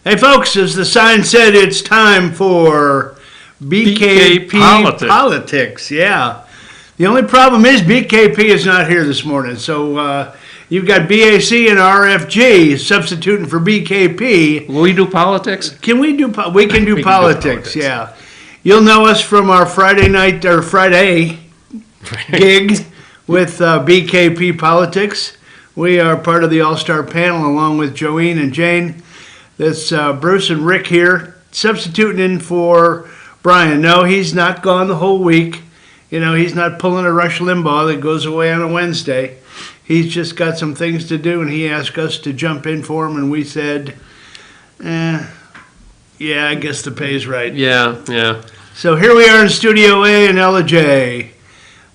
Hey folks, as the sign said, it's time for BKP Politics. Yeah. The only problem is BKP is not here this morning. So you've got BAC and RFG substituting for BKP. Will we do politics? Can we do we can do politics, yeah. You'll know us from our Friday night or Friday gig with BKP Politics. We are part of the All-Star panel along with Joanne and Jane. That's Bruce and Rick here, substituting in for Brian. No, he's not gone the whole week. You know, he's not pulling a Rush Limbaugh that goes away on a Wednesday. He's just got some things to do, and he asked us to jump in for him, and we said, yeah, I guess the pay's right. Yeah. So here we are in Studio A and Ella J.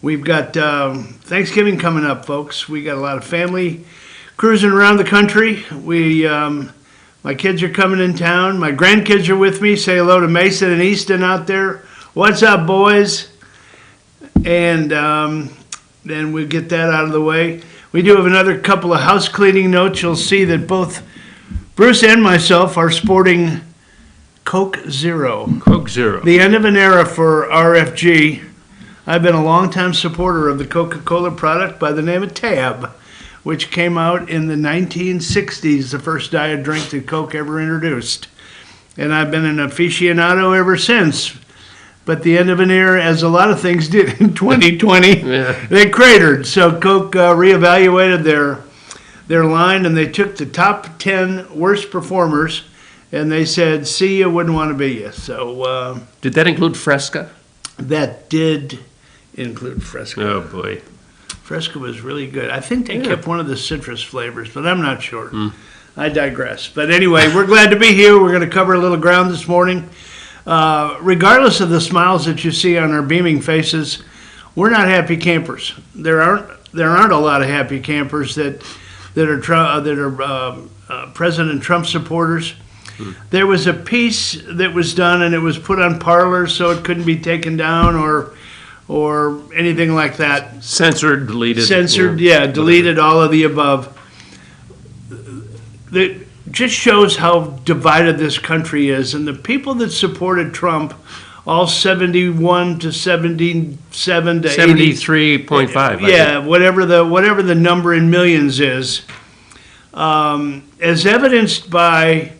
We've got Thanksgiving coming up, folks. We got a lot of family cruising around the country. My kids are coming in town. My grandkids are with me. Say hello to Mason and Easton out there. What's up, boys? And then we'll get that out of the way. We do have another couple of house cleaning notes. You'll see that both Bruce and myself are sporting Coke Zero. Coke Zero. The end of an era for RFG. I've been a longtime supporter of the Coca-Cola product by the name of Tab, which came out in the 1960s, the first diet drink that Coke ever introduced. And I've been an aficionado ever since. But the end of an era, as a lot of things did in 2020, They cratered. So Coke reevaluated their line, and they took the top 10 worst performers, and they said, see you, wouldn't want to be you. So did that include Fresca? That did include Fresca. Oh, boy. Fresca was really good. I think they kept one of the citrus flavors, but I'm not sure. I digress. But anyway, we're glad to be here. We're going to cover a little ground this morning. Regardless of the smiles that you see on our beaming faces, we're not happy campers. There aren't a lot of happy campers that are President Trump supporters. There was a piece that was done, and it was put on Parler, so it couldn't be taken down or anything like that. Censored, deleted. Deleted, all of the above. That just shows how divided this country is. And the people that supported Trump, all 71 to 77 to 73.5. Yeah, whatever the number in millions is. As evidenced by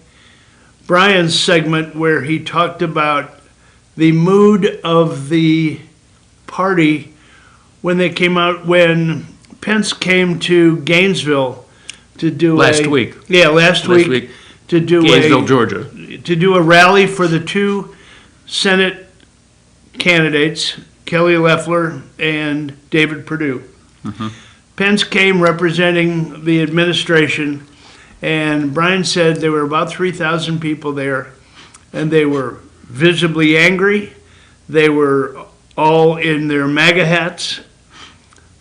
Brian's segment where he talked about the mood of the party when Pence came to Gainesville to do last week to do Gainesville, Georgia, to do a rally for the two Senate candidates, Kelly Loeffler and David Perdue. Pence came representing the administration, and Brian said there were about 3,000 people there, and they were visibly angry. They were all in their MAGA hats.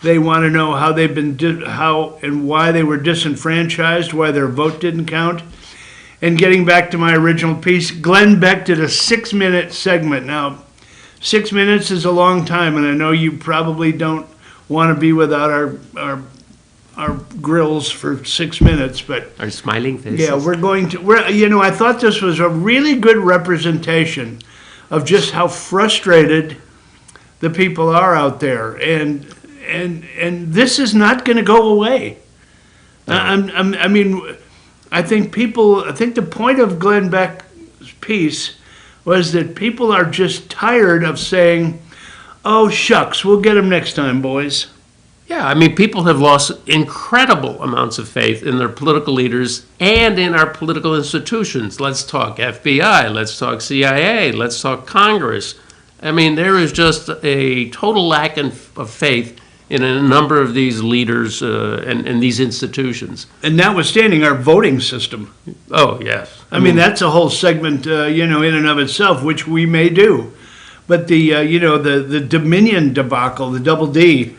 They want to know how they've been, how and why they were disenfranchised, why their vote didn't count. And getting back to my original piece, Glenn Beck did a 6-minute segment. Now, 6 minutes is a long time, and I know you probably don't want to be without our grills for 6 minutes, but our smiling faces. Yeah, I thought this was a really good representation of just how frustrated the people are out there, and this is not going to go away. No. I think the point of Glenn Beck's piece was that people are just tired of saying, "Oh shucks, we'll get them next time, boys." Yeah, people have lost incredible amounts of faith in their political leaders and in our political institutions. Let's talk FBI, let's talk CIA, let's talk Congress. There is just a total lack of faith in a number of these leaders and these institutions. And notwithstanding our voting system. Oh, yes. That's a whole segment, in and of itself, which we may do. But the Dominion debacle, the double D.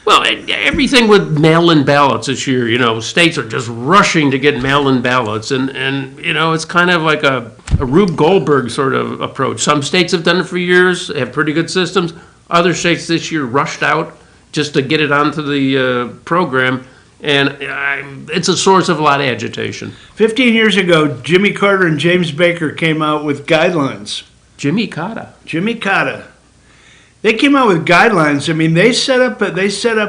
Well, everything with mail-in ballots this year, states are just rushing to get mail-in ballots. And it's kind of like a Rube Goldberg sort of approach. Some states have done it for years, have pretty good systems. Other states this year rushed out just to get it onto the program. And it's a source of a lot of agitation. 15 years ago, Jimmy Carter and James Baker came out with guidelines. Jimmy Carter. Jimmy Carter. They came out with guidelines. I mean, they set up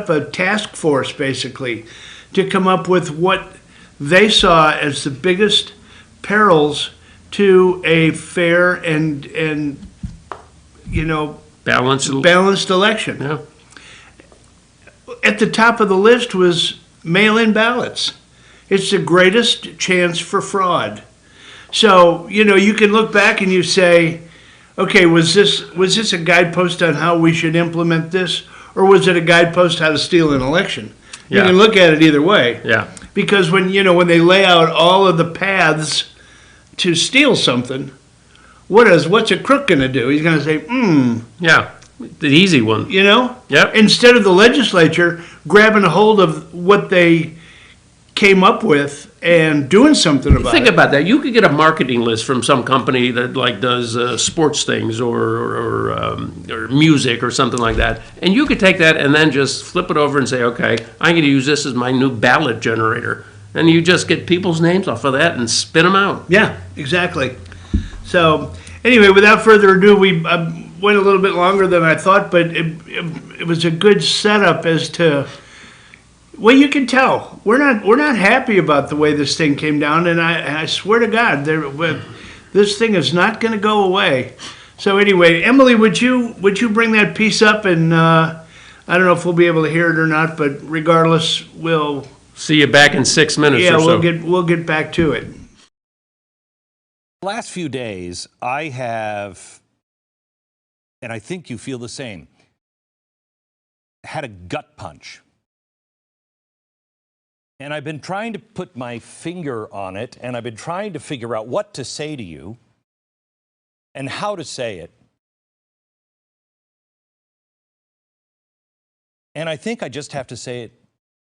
a task force basically to come up with what they saw as the biggest perils to a fair and balanced election. Yeah. At the top of the list was mail-in ballots. It's the greatest chance for fraud. So, you can look back and you say, okay, was this a guidepost on how we should implement this, or was it a guidepost how to steal an election? You Yeah. can look at it either way. Yeah. Because when they lay out all of the paths to steal something, what's a crook going to do? He's going to say, Yeah. The easy one. Yep. Instead of the legislature grabbing a hold of what they came up with and doing something about Think it. about that. You could get a marketing list from some company that does sports things or music or something like that, and you could take that and then just flip it over and say, okay, I'm going to use this as my new ballot generator, and you just get people's names off of that and spin them out. Yeah, exactly. So anyway, without further ado, we went a little bit longer than I thought, but it was a good setup as to. Well, you can tell we're not happy about the way this thing came down, and I swear to God, this thing is not going to go away. So anyway, Emily, would you bring that piece up? And I don't know if we'll be able to hear it or not, but regardless, we'll See you back in 6 minutes or so. we'll get back to it. Last few days, I have, and I think you feel the same, had a gut punch. And I've been trying to put my finger on it, and I've been trying to figure out what to say to you and how to say it. And I think I just have to say it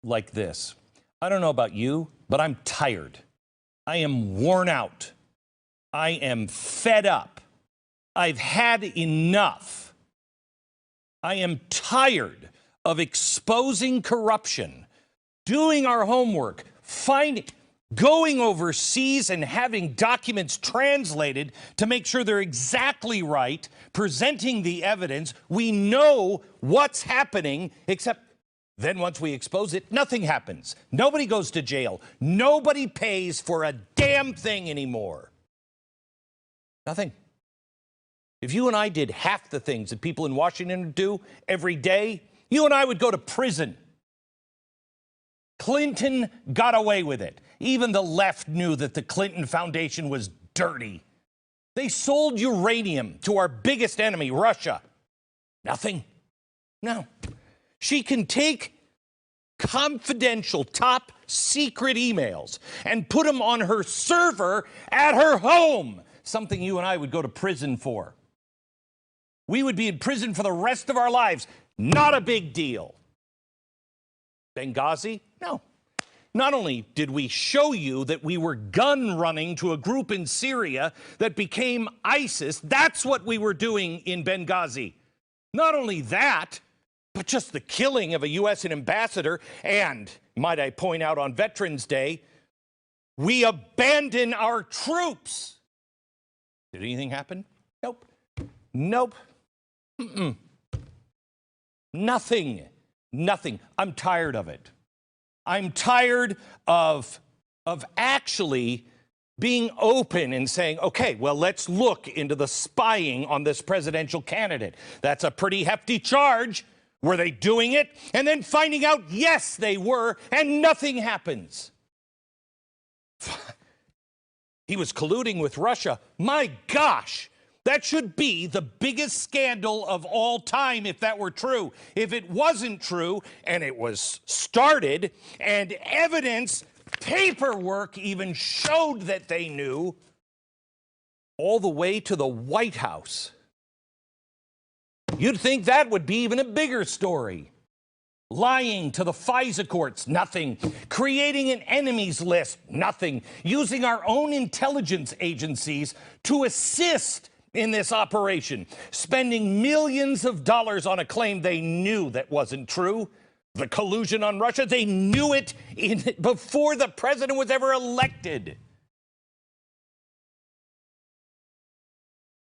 like this. I don't know about you, but I'm tired. I am worn out. I am fed up. I've had enough. I am tired of exposing corruption, doing our homework, going overseas and having documents translated to make sure they're exactly right, presenting the evidence. We know what's happening, except then once we expose it, nothing happens. Nobody goes to jail. Nobody pays for a damn thing anymore. Nothing. If you and I did half the things that people in Washington do every day, you and I would go to prison. Clinton got away with it. Even the left knew that the Clinton Foundation was dirty. They sold uranium to our biggest enemy, Russia. Nothing. No. She can take confidential, top secret emails and put them on her server at her home. Something you and I would go to prison for. We would be in prison for the rest of our lives. Not a big deal. Benghazi? No. Not only did we show you that we were gun running to a group in Syria that became ISIS, that's what we were doing in Benghazi. Not only that, but just the killing of a U.S. ambassador, and, might I point out, on Veterans Day, we abandon our troops. Did anything happen? Nope. Nope. Nothing. Nothing. I'm tired of it. I'm tired of actually being open and saying, okay, well, let's look into the spying on this presidential candidate. That's a pretty hefty charge. Were they doing it? And then finding out, yes, they were, and nothing happens. He was colluding with Russia. My gosh, that should be the biggest scandal of all time if that were true. If it wasn't true, and it was started, and evidence, paperwork even showed that they knew, all the way to the White House, you'd think that would be even a bigger story. Lying to the FISA courts, nothing. Creating an enemies list, nothing. Using our own intelligence agencies to assist in this operation. Spending millions of dollars on a claim they knew that wasn't true. The collusion on Russia, they knew it before the president was ever elected.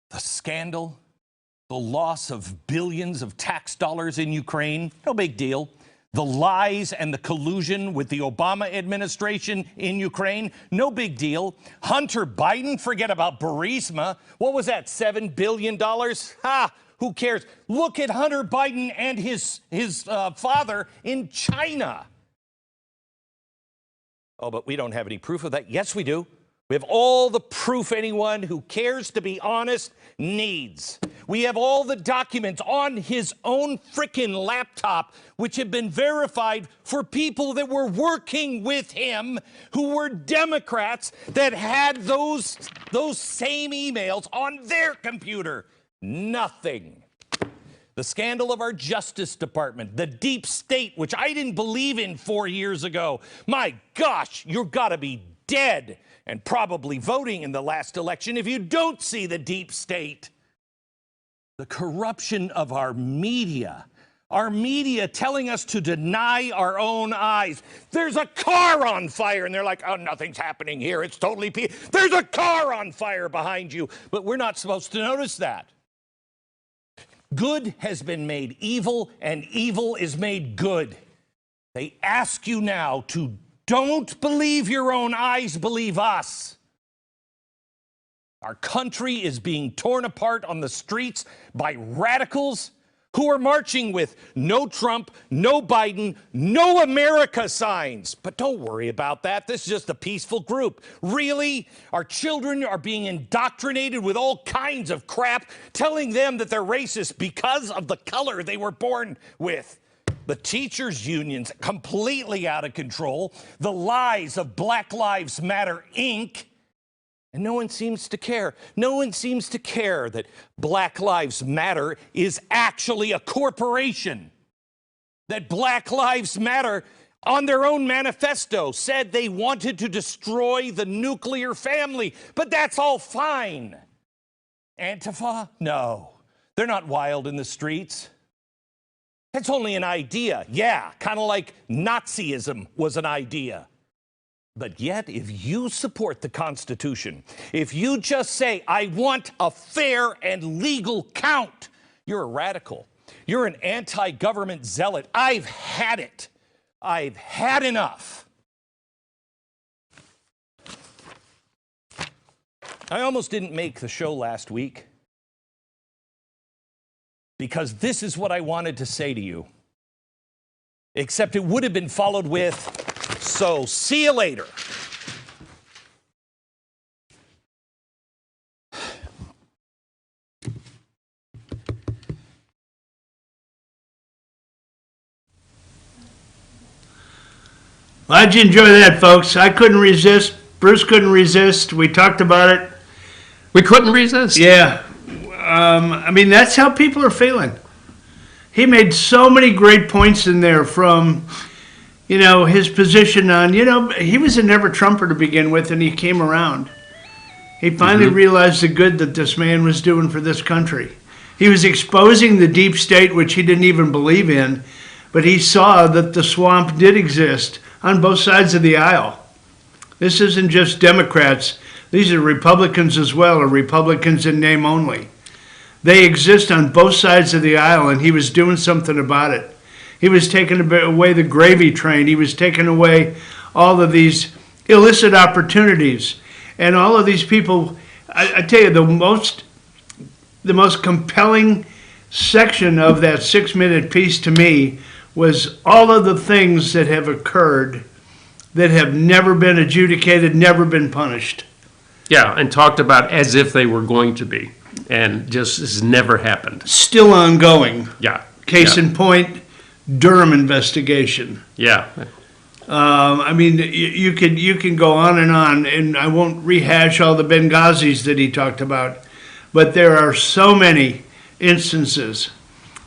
The scandal, the loss of billions of tax dollars in Ukraine, no big deal. The lies and the collusion with the Obama administration in Ukraine, no big deal. Hunter Biden, forget about Burisma. What was that, $7 billion? Ha! Who cares? Look at Hunter Biden and his father in China. Oh, but we don't have any proof of that. Yes, we do. We have all the proof anyone who cares to be honest needs. We have all the documents on his own frickin' laptop, which have been verified for people that were working with him, who were Democrats that had those same emails on their computer. Nothing. The scandal of our Justice Department, the deep state, which I didn't believe in 4 years ago. My gosh, you've got to be dead and probably voting in the last election if you don't see the deep state. The corruption of our media telling us to deny our own eyes. There's a car on fire, and they're like, oh, nothing's happening here. It's totally peaceful. There's a car on fire behind you, but we're not supposed to notice that. Good has been made evil, and evil is made good. They ask you now to don't believe your own eyes, believe us. Our country is being torn apart on the streets by radicals who are marching with no Trump, no Biden, no America signs. But don't worry about that. This is just a peaceful group. Really? Our children are being indoctrinated with all kinds of crap, telling them that they're racist because of the color they were born with. The teachers' unions completely out of control. The lies of Black Lives Matter, Inc., and no one seems to care. No one seems to care that Black Lives Matter is actually a corporation. That Black Lives Matter, on their own manifesto, said they wanted to destroy the nuclear family. But that's all fine. Antifa? No. They're not wild in the streets. That's only an idea. Yeah, kind of like Nazism was an idea. But yet, if you support the Constitution, if you just say, I want a fair and legal count, you're a radical. You're an anti-government zealot. I've had it. I've had enough. I almost didn't make the show last week because this is what I wanted to say to you. Except it would have been followed with, so, see you later. How'd you enjoy that, folks? I couldn't resist. Bruce couldn't resist. We talked about it. We couldn't resist. Yeah. I mean, that's how people are feeling. He made so many great points in there from, you know, his position on, you know, he was a never Trumper to begin with, and he came around. He finally realized the good that this man was doing for this country. He was exposing the deep state, which he didn't even believe in, but he saw that the swamp did exist on both sides of the aisle. This isn't just Democrats. These are Republicans as well, or Republicans in name only. They exist on both sides of the aisle, and he was doing something about it. He was taking away the gravy train. He was taking away all of these illicit opportunities. And all of these people, I tell you, the most compelling section of that 6-minute piece to me was all of the things that have occurred that have never been adjudicated, never been punished. Yeah, and talked about as if they were going to be, and just has never happened. Still ongoing. Yeah. Case in point, Durham investigation. Yeah. I mean, you can go on, and I won't rehash all the Benghazis that he talked about, but there are so many instances.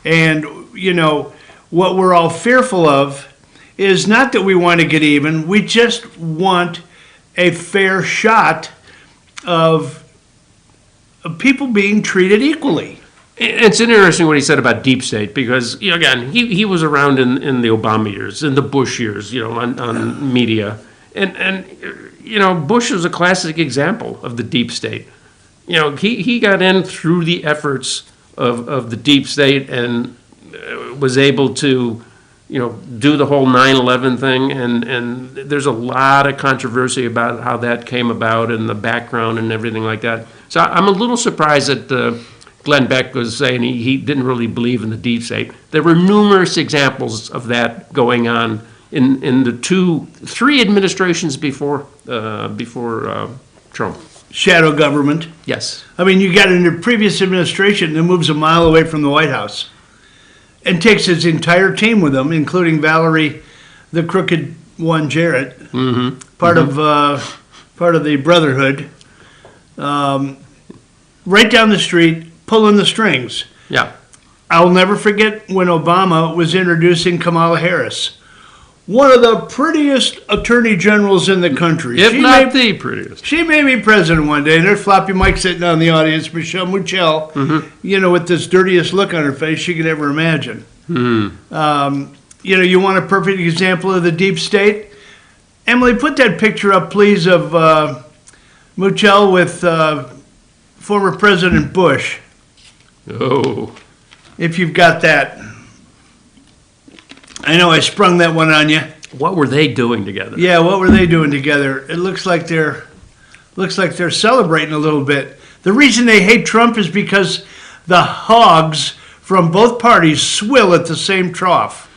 And, you know, what we're all fearful of is not that we want to get even, we just want a fair shot of people being treated equally. It's interesting what he said about deep state because, again, he was around in the Obama years, in the Bush years, on media. And Bush was a classic example of the deep state. He got in through the efforts of the deep state and was able to, do the whole 9/11 thing. And there's a lot of controversy about how that came about and the background and everything like that. So I'm a little surprised that Glenn Beck was saying he didn't really believe in the deep state. There were numerous examples of that going on in the three administrations before Trump. Shadow government. Yes. I mean, you got a previous administration that moves a mile away from the White House and takes its entire team with them, including Valerie, the crooked one, Jarrett, part of the Brotherhood, right down the street, pulling the strings. Yeah. I'll never forget when Obama was introducing Kamala Harris, one of the prettiest attorney generals in the country. If not the prettiest. She may be president one day, and there's Floppy Mike sitting down in the audience, Michelle Muchel, with this dirtiest look on her face she could ever imagine. You want a perfect example of the deep state? Emily, put that picture up, please, of Muchel with former President Bush. Oh. If you've got that. I know I sprung that one on you. What were they doing together? Yeah, what were they doing together? It looks like they're celebrating a little bit. The reason they hate Trump is because the hogs from both parties swill at the same trough.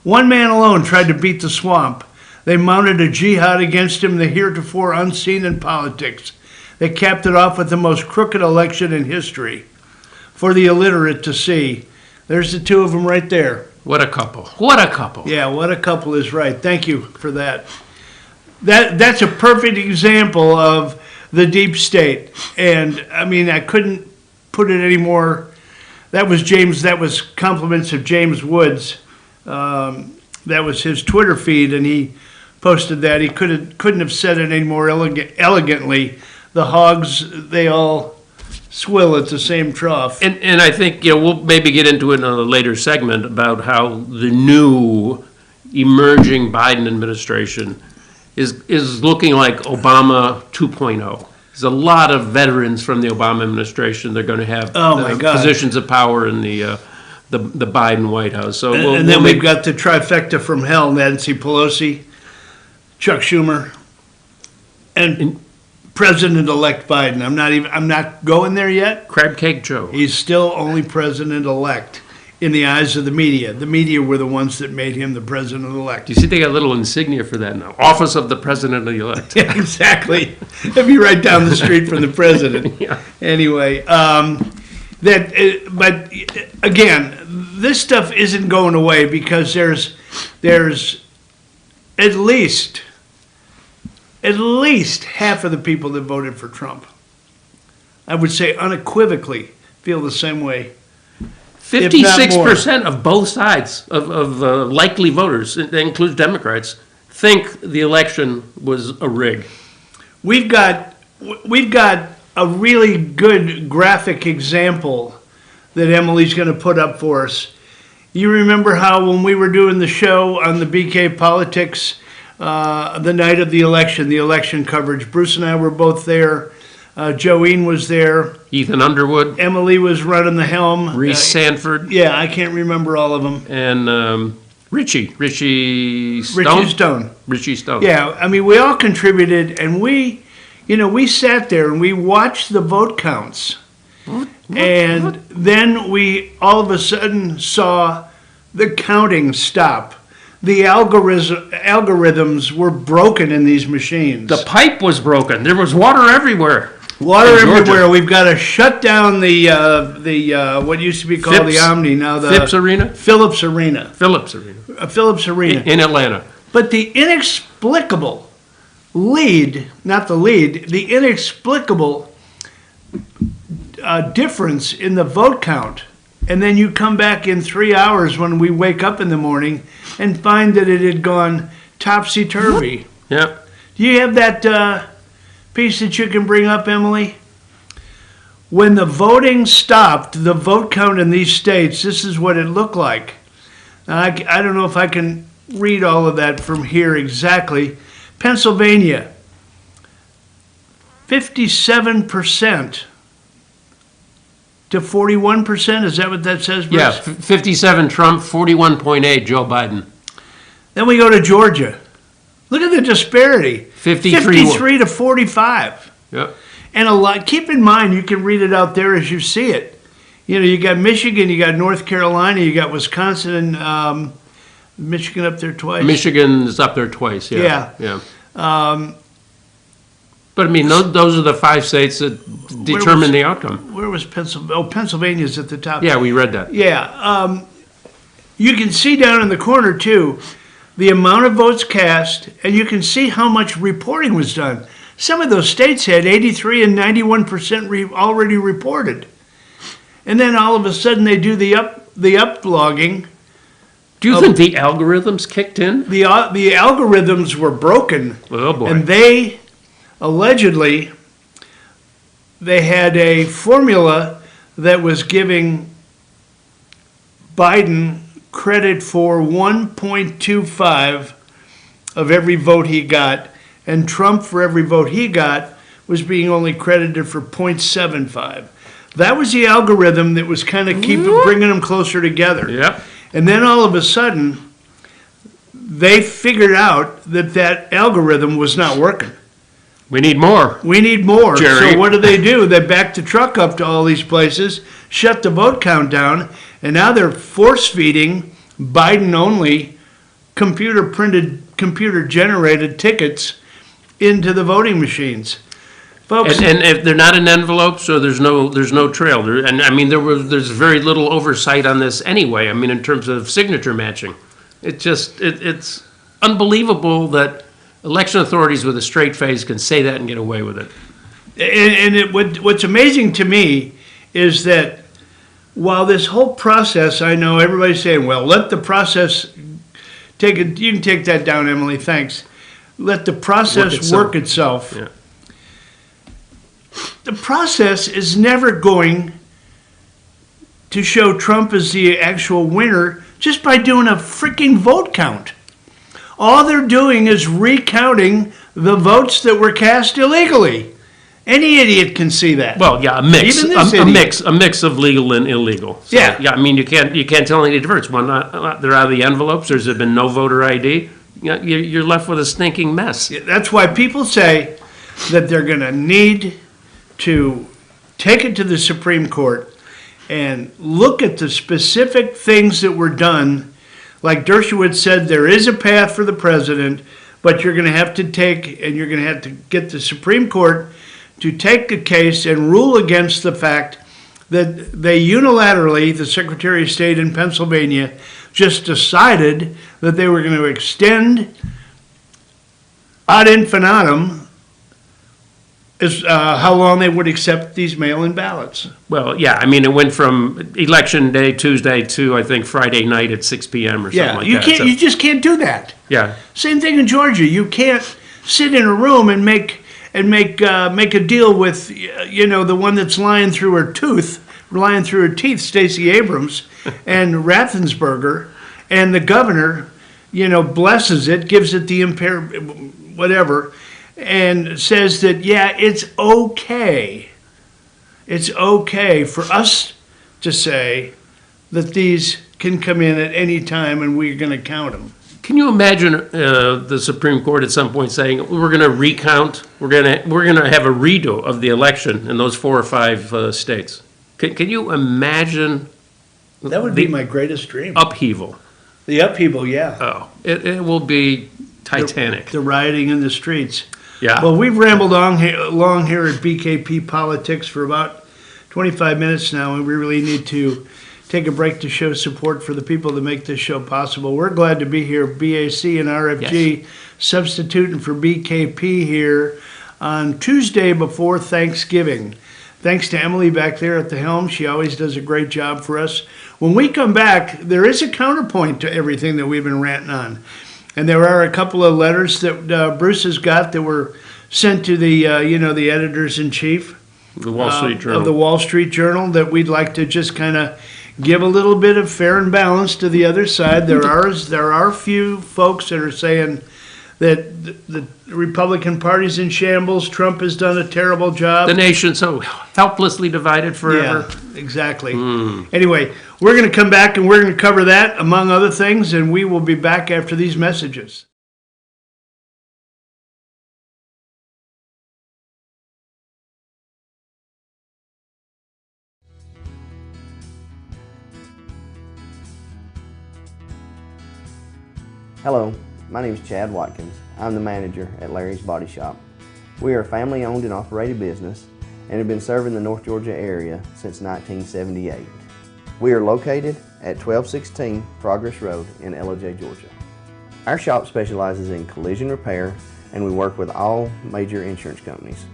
One man alone tried to beat the swamp. They mounted a jihad against him, the heretofore unseen in politics. They capped it off with the most crooked election in history. For the illiterate to see. There's the two of them right there. What a couple. What a couple. Yeah, what a couple is right. Thank you for that. That's a perfect example of the deep state. And, I mean, I couldn't put it any more. That was compliments of James Woods. That was his Twitter feed, and he posted that. He couldn't have said it any more elegantly. The hogs, they all swill at the same trough. And I think, we'll maybe get into it in a later segment about how the new emerging Biden administration is looking like Obama 2.0. There's a lot of veterans from the Obama administration. They're going to have positions of power in the Biden White House. So and then we've got the trifecta from hell: Nancy Pelosi, Chuck Schumer, and President-elect Biden. I'm not going there yet. Crab Cake Joe. He's still only president-elect in the eyes of the media. The media were the ones that made him the president-elect. You see, they got a little insignia for that now. Office of the President-elect. Yeah, exactly. It'd be right down the street from the president. Yeah. Anyway, but again, this stuff isn't going away because there's at least half of the people that voted for Trump, I would say unequivocally, feel the same way. 56% of both sides of likely voters, that includes Democrats, think the election was a rig. We've got a really good graphic example that Emily's going to put up for us. You remember how when we were doing the show on the BK Politics, the night of the election coverage, Bruce and I were both there. Joeen was there. Ethan Underwood. Emily was running the helm. Reese Sanford. Yeah, I can't remember all of them. And Richie Stone. Richie Stone. Yeah, I mean, we all contributed, and we sat there and we watched the vote counts. And then we all of a sudden saw the counting stop. The algorithms were broken in these machines. The pipe was broken. There was water everywhere. Water everywhere. We've got to shut down the what used to be called the Omni, now the Phipps Arena? Phillips Arena. Phillips Arena. Phillips Arena. In Atlanta. But the inexplicable the inexplicable difference in the vote count, and then you come back in 3 hours when we wake up in the morning and find that it had gone topsy-turvy. Yeah. Do you have that piece that you can bring up, Emily? when the voting stopped, the vote count in these states, this is what it looked like. Now, I don't know if I can read all of that from here exactly. Pennsylvania, 57% to 41%. Is that what that says, Bruce? Yeah, 57 Trump, 41.8 Joe Biden. Then we go to Georgia. Look at the disparity. 53 to 45. Yep. And a lot, keep in mind, you can read it out there as you see it. You know, you got Michigan, you got North Carolina, you got Wisconsin, and Michigan up there twice. Michigan is up there twice, yeah. Yeah. But I mean, those are the 5 states that determine the outcome. Where was Pennsylvania? Oh, Pennsylvania's at the top. Yeah, we read that. Yeah. You can see down in the corner, too, the amount of votes cast, and you can see how much reporting was done. Some of those states had 83 and 91% already reported. And then all of a sudden they do the uplogging. Do you think the algorithms kicked in? The algorithms were broken. Oh, boy. And they allegedly, they had a formula that was giving Biden credit for 1.25 of every vote he got, and Trump, for every vote he got, was being only credited for 0.75. That was the algorithm that was kind of bringing them closer together. Yep. And then all of a sudden, they figured out that algorithm was not working. We need more. We need more. Jerry. So what do? They backed the truck up to all these places, shut the vote count down, and now they're force-feeding Biden-only computer-generated tickets into the voting machines. Folks, And if they're not in envelopes, so there's no trail. And I mean, there's very little oversight on this anyway. I mean, in terms of signature matching, it's unbelievable that election authorities with a straight face can say that and get away with it. What's amazing to me is that while this whole process, I know everybody's saying, well, let the process take it. You can take that down, Emily. Thanks. Let the process work itself. Yeah. The process is never going to show Trump as the actual winner just by doing a freaking vote count. All they're doing is recounting the votes that were cast illegally. Any idiot can see that. Well, yeah, a mix, Even this a idiot. mix of legal and illegal. So, Yeah. I mean, you can't tell any difference. One, they're out of the envelopes. There's been no voter ID. You're left with a stinking mess. That's why people say that they're going to need to take it to the Supreme Court and look at the specific things that were done. Like Dershowitz said, there is a path for the president, but you're going to have to get the Supreme Court to take the case and rule against the fact that they unilaterally, the Secretary of State in Pennsylvania, just decided that they were going to extend ad infinitum is how long they would accept these mail-in ballots. Well, yeah, I mean, it went from Election Day, Tuesday, to, I think, Friday night at 6 p.m. or something like you that. can't. So, You just can't do that. yeah. Same thing in Georgia. You can't sit in a room and make a deal with the one that's lying through her teeth, Stacey Abrams, and Raffensperger, and the governor, blesses it, gives it the whatever. And says that, yeah, it's okay for us to say that these can come in at any time and we're going to count them. Can you imagine the Supreme Court at some point saying, we're going to recount, we're going to have a redo of the election in those 4 or 5 states? Can you imagine That would be my greatest dream. upheaval? The upheaval, yeah. Oh, it will be titanic. The rioting in the streets. Yeah. Well, we've rambled along here at BKP Politics for about 25 minutes now, and we really need to take a break to show support for the people that make this show possible. We're glad to be here, BAC and RFG, substituting for BKP here on Tuesday before Thanksgiving. Thanks to Emily back there at the helm. She always does a great job for us. When we come back, there is a counterpoint to everything that we've been ranting on. And there are a couple of letters that Bruce has got that were sent to the, the editors-in-chief. The Wall Street Journal. of the Wall Street Journal that we'd like to just kind of give a little bit of fair and balance to the other side. There are few folks that are saying that the Republican Party's in shambles. Trump has done a terrible job. The nation's so helplessly divided forever. Yeah, exactly. Anyway, we're going to come back and we're going to cover that among other things, and we will be back after these messages. Hello, my name is Chad Watkins. I'm the manager at Larry's Body Shop. We are a family-owned and operated business and have been serving the North Georgia area since 1978. We are located at 1216 Progress Road in LOJ, Georgia. Our shop specializes in collision repair and we work with all major insurance companies.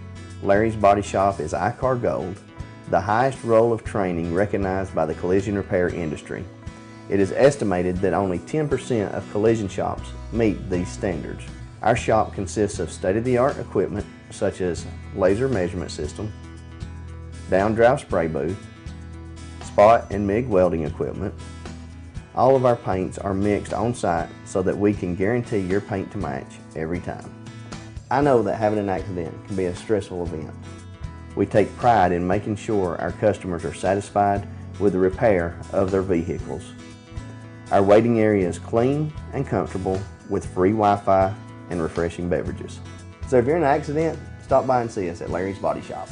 Larry's Body Shop is ICAR Gold, the highest role of training recognized by the collision repair industry. It is estimated that only 10% of collision shops meet these standards. Our shop consists of state-of-the-art equipment such as laser measurement system, down-drive spray booth, spot and MIG welding equipment. All of our paints are mixed on site so that we can guarantee your paint to match every time. I know that having an accident can be a stressful event. We take pride in making sure our customers are satisfied with the repair of their vehicles. Our waiting area is clean and comfortable with free Wi-Fi and refreshing beverages. So if you're in an accident, stop by and see us at Larry's Body Shop.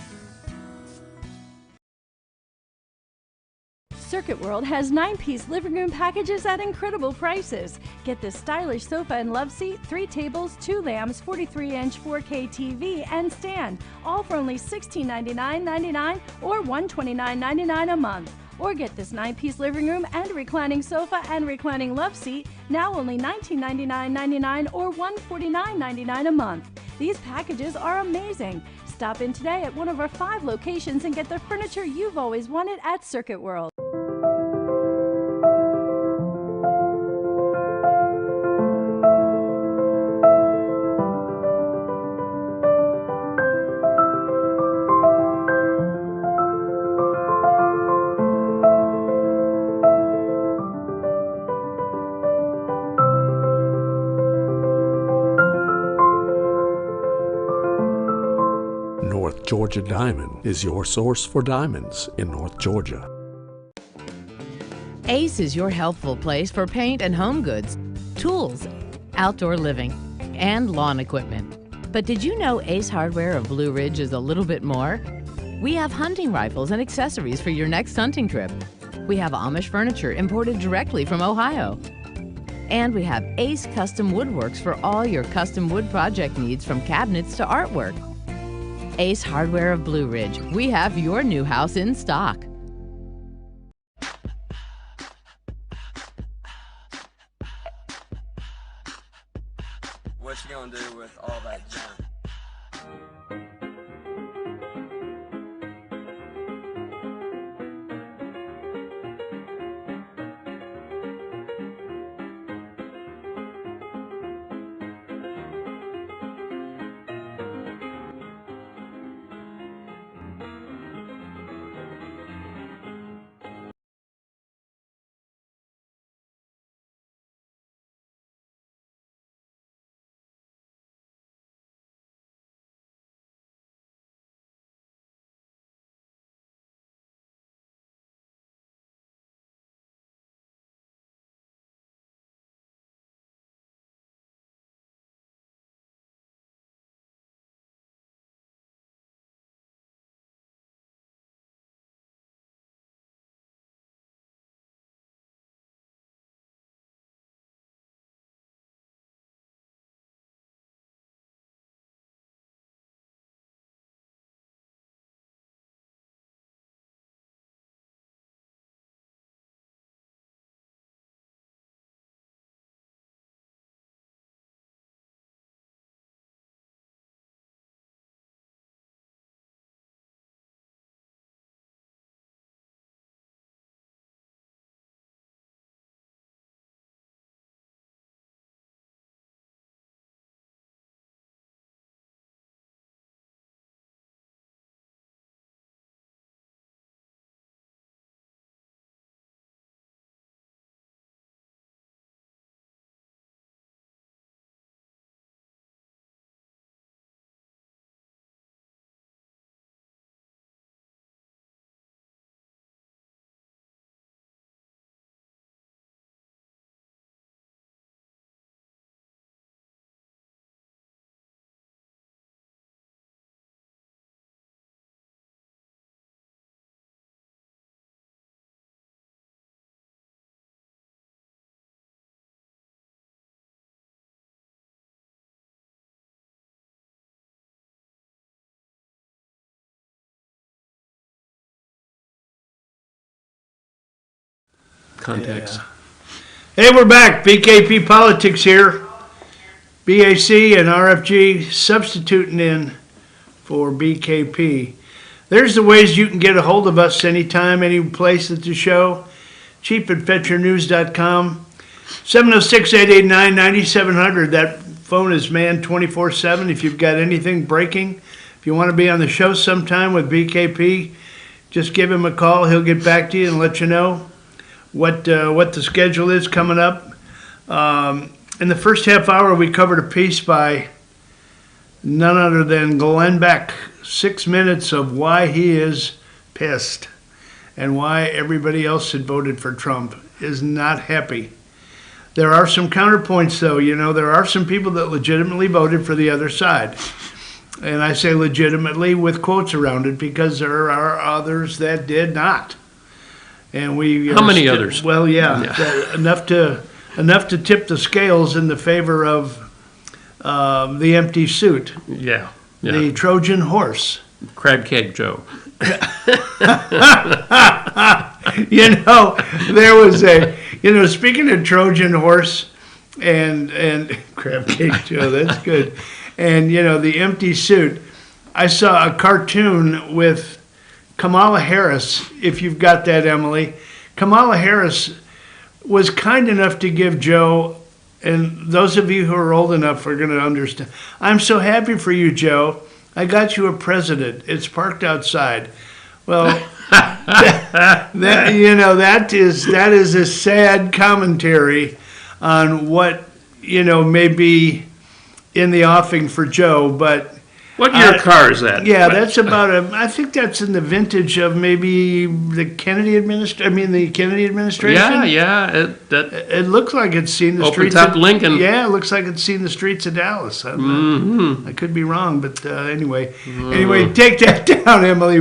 Circuit World has 9-piece living room packages at incredible prices. Get this stylish sofa and love seat, 3 tables, 2 lamps, 43-inch 4K TV, and stand, all for only $1699.99 or $129.99 a month. Or get this 9-piece living room and reclining sofa and reclining love seat, now only $1999.99 or $149.99 a month. These packages are amazing. Stop in today at one of our 5 locations and get the furniture you've always wanted at Circuit World. North Georgia Diamond is your source for diamonds in North Georgia. Ace is your helpful place for paint and home goods, tools, outdoor living, and lawn equipment. But did you know Ace Hardware of Blue Ridge is a little bit more? We have hunting rifles and accessories for your next hunting trip. We have Amish furniture imported directly from Ohio. And we have Ace Custom Woodworks for all your custom wood project needs, from cabinets to artwork. Ace Hardware of Blue Ridge. We have your new house in stock. What you gonna do with all that junk? context. Hey, we're back. BKP Politics here. BAC and RFG substituting in for BKP. There's the ways you can get a hold of us anytime, any place at the show. Cheap at FetcherNews.com. 706-889-9700. That phone is manned 24/7. If you've got anything breaking, if you want to be on the show sometime with BKP, just give him a call. He'll get back to you and let you know what the schedule is coming up. In the first half hour, we covered a piece by none other than Glenn Beck. 6 minutes of why he is pissed and why everybody else that voted for Trump is not happy. There are some counterpoints, though. You know, there are some people that legitimately voted for the other side. And I say legitimately with quotes around it because there are others that did not. And we How many others? Well, yeah. enough to tip the scales in the favor of the empty suit, Yeah. the Trojan horse. Crab Cake Joe. You know, there was speaking of Trojan horse and crab cake Joe, that's good. And, the empty suit, I saw a cartoon with Kamala Harris, if you've got that, Emily. Kamala Harris was kind enough to give Joe, and those of you who are old enough are going to understand. I'm so happy for you, Joe. I got you a present. It's parked outside. Well, that is a sad commentary on what, may be in the offing for Joe, but What year car is that? yeah, that's about I think that's in the vintage of maybe the Kennedy administration. Yeah. It looks like it's seen the Open streets top of Lincoln. Yeah, it looks like it's seen the streets of Dallas. I could be wrong, but anyway, take that down, Emily,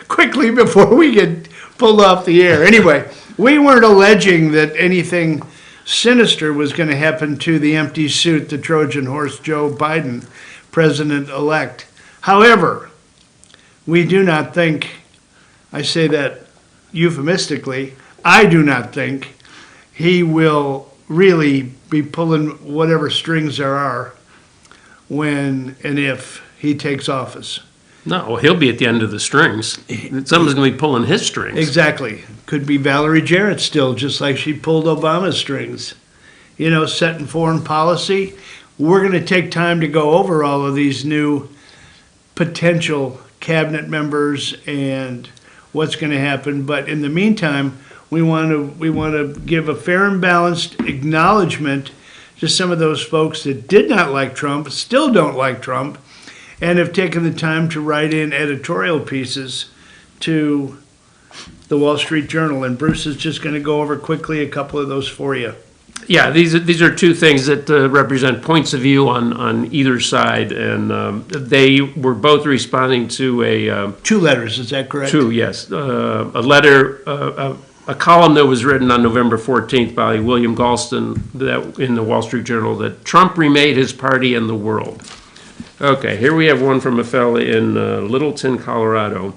quickly before we get pulled off the air. Anyway, we weren't alleging that anything sinister was going to happen to the empty suit, the Trojan horse, Joe Biden, president-elect. However, we do not think, I say that euphemistically, I do not think he will really be pulling whatever strings there are when and if he takes office. No, he'll be at the end of the strings. Someone's going to be pulling his strings. Exactly. Could be Valerie Jarrett still, just like she pulled Obama's strings. Setting foreign policy. We're going to take time to go over all of these new potential cabinet members and what's going to happen. But in the meantime, we want to give a fair and balanced acknowledgement to some of those folks that did not like Trump, still don't like Trump, and have taken the time to write in editorial pieces to the Wall Street Journal. And Bruce is just going to go over quickly a couple of those for you. Yeah, these are two things that represent points of view on either side, and they were both responding to a 2 letters, is that correct? 2, yes, a letter, a column that was written on November 14th by William Galston in the Wall Street Journal that Trump remade his party and the world. Okay, here we have one from a fella in Littleton, Colorado.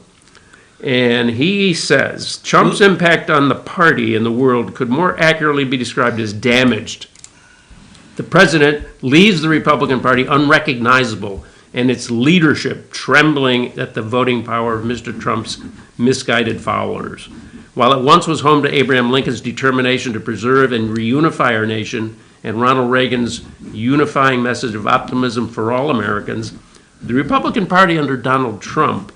And he says, Trump's impact on the party and the world could more accurately be described as damaged. The president leaves the Republican Party unrecognizable and its leadership trembling at the voting power of Mr. Trump's misguided followers. While it once was home to Abraham Lincoln's determination to preserve and reunify our nation and Ronald Reagan's unifying message of optimism for all Americans, the Republican Party under Donald Trump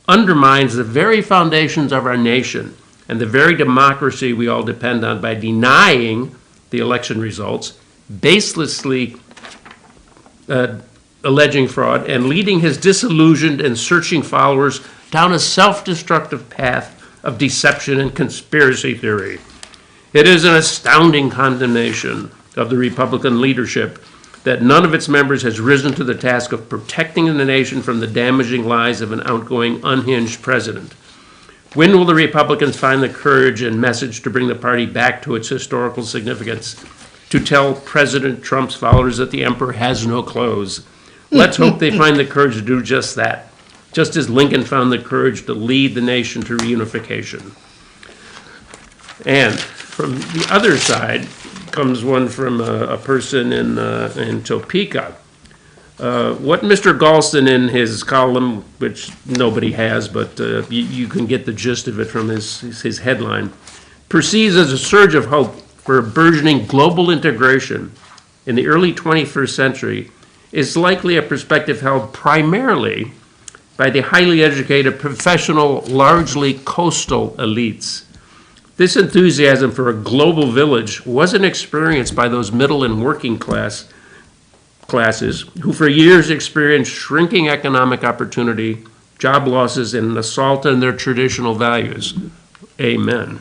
undermines the very foundations of our nation and the very democracy we all depend on by denying the election results, baselessly alleging fraud, and leading his disillusioned and searching followers down a self-destructive path of deception and conspiracy theory. It is an astounding condemnation of the Republican leadership that none of its members has risen to the task of protecting the nation from the damaging lies of an outgoing, unhinged president. When will the Republicans find the courage and message to bring the party back to its historical significance, to tell President Trump's followers that the emperor has no clothes? Let's hope they find the courage to do just that, just as Lincoln found the courage to lead the nation to reunification. And From the other side comes one from a person in Topeka. What Mr. Galston in his column, which nobody has, but you can get the gist of it from his headline, perceives as a surge of hope for a burgeoning global integration in the early 21st century is likely a perspective held primarily by the highly educated, professional, largely coastal elites. This enthusiasm for a global village wasn't experienced by those middle and working classes who for years experienced shrinking economic opportunity, job losses, and an assault on their traditional values. Amen.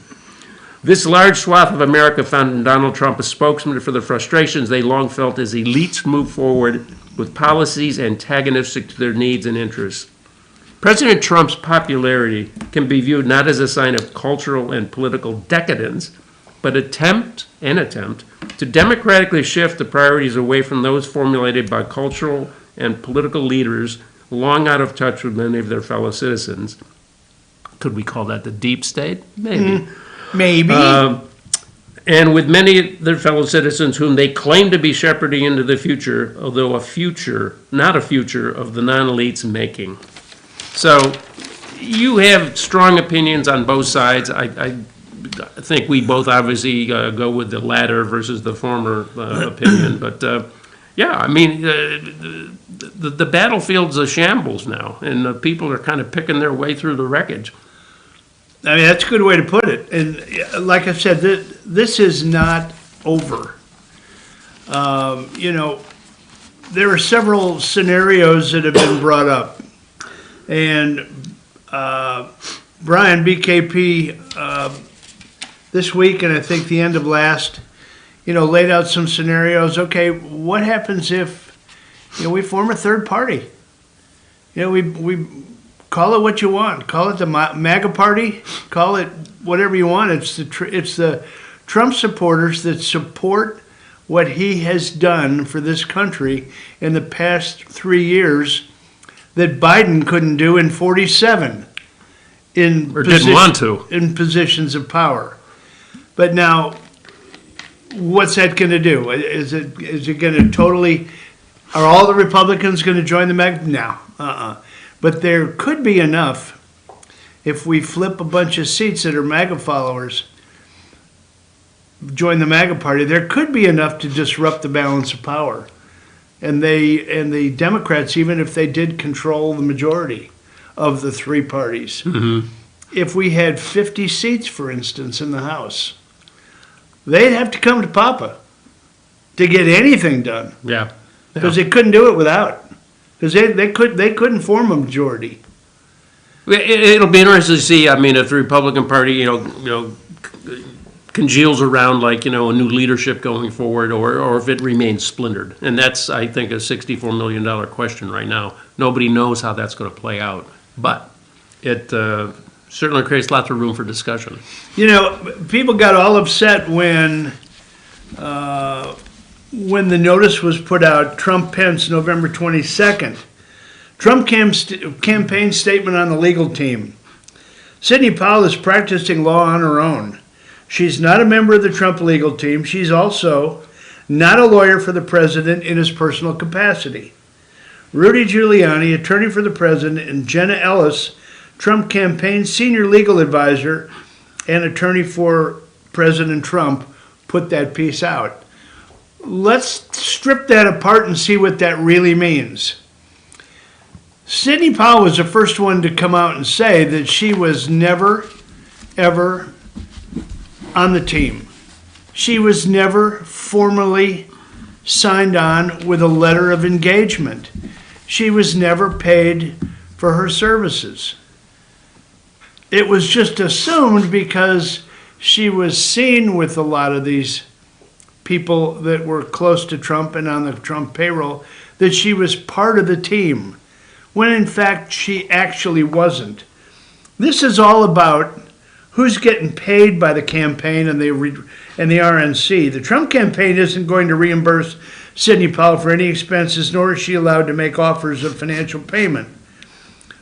This large swath of America found in Donald Trump a spokesman for the frustrations they long felt as elites move forward with policies antagonistic to their needs and interests. President Trump's popularity can be viewed not as a sign of cultural and political decadence, but attempt to democratically shift the priorities away from those formulated by cultural and political leaders long out of touch with many of their fellow citizens. Could we call that the deep state? Maybe. Maybe. And with many of their fellow citizens whom they claim to be shepherding into the future, although not a future of the non-elites making. So you have strong opinions on both sides. I think we both obviously go with the latter versus the former opinion. But yeah, I mean, the battlefield's a shambles now, and people are kind of picking their way through the wreckage. I mean, that's a good way to put it. And like I said, this is not over. You know, there are several scenarios that have been brought up. And Brian, BKP, this week, and I think the end of last, laid out some scenarios. Okay, what happens if, we form a third party? We call it what you want. Call it the MAGA party. Call it whatever you want. It's the Trump supporters that support what he has done for this country in the past 3 years that Biden couldn't do in 47 didn't want to. In positions of power. But now, what's that going to do? Is it going to totally? Are all the Republicans going to join the MAGA? No. But there could be enough if we flip a bunch of seats that are MAGA followers, join the MAGA party. There could be enough to disrupt the balance of power. And the Democrats, even if they did control the majority of the three parties, if we had 50 seats, for instance, in the House, they'd have to come to Papa to get anything done. Yeah. Because they couldn't do it without. Because they couldn't form a majority. It'll be interesting to see. I mean, if the Republican Party, congeals around like a new leadership going forward, or if it remains splintered, and that's, I think, a $64 million question right now. Nobody knows how that's going to play out, but it certainly creates lots of room for discussion. People got all upset when the notice was put out, Trump-Pence, November 22nd. Trump campaign statement on the legal team. Sidney Powell is practicing law on her own. She's not a member of the Trump legal team. She's also not a lawyer for the president in his personal capacity. Rudy Giuliani, attorney for the president, and Jenna Ellis, Trump campaign senior legal advisor and attorney for President Trump, put that piece out. Let's strip that apart and see what that really means. Sidney Powell was the first one to come out and say that she was never, ever on the team. She was never formally signed on with a letter of engagement. She was never paid for her services. It was just assumed because she was seen with a lot of these people that were close to Trump and on the Trump payroll that she was part of the team, when in fact she actually wasn't. This is all about who's getting paid by the campaign and the RNC. The Trump campaign isn't going to reimburse Sidney Powell for any expenses, nor is she allowed to make offers of financial payment.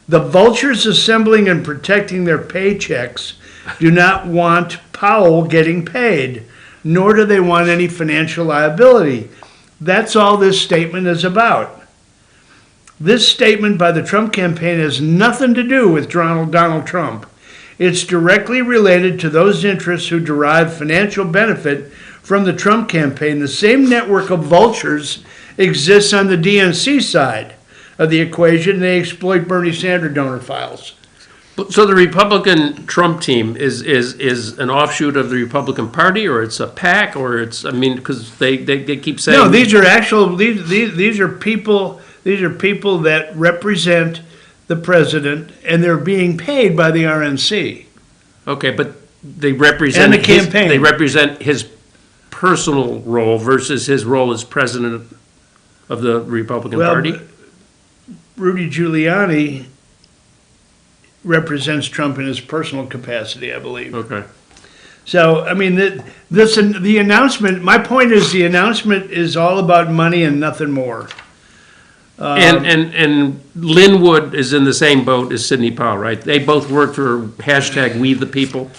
The vultures assembling and protecting their paychecks do not want Powell getting paid, nor do they want any financial liability. That's all this statement is about. This statement by the Trump campaign has nothing to do with Donald Trump. It's directly related to those interests who derive financial benefit from the Trump campaign. The same network of vultures exists on the DNC side of the equation. They exploit Bernie Sanders donor files. So the Republican Trump team is an offshoot of the Republican Party, or it's a PAC, or it's, I mean, because they keep saying. No, these are actual, these are people that represent the president, and they're being paid by the RNC. Okay, but they represent. And the campaign. They represent his personal role versus his role as president of the Republican Party. Rudy Giuliani represents Trump in his personal capacity, I believe. Okay. So, I mean, the announcement, my point is the announcement is all about money and nothing more. And Linwood is in the same boat as Sidney Powell, right? They both work for #WeThePeople.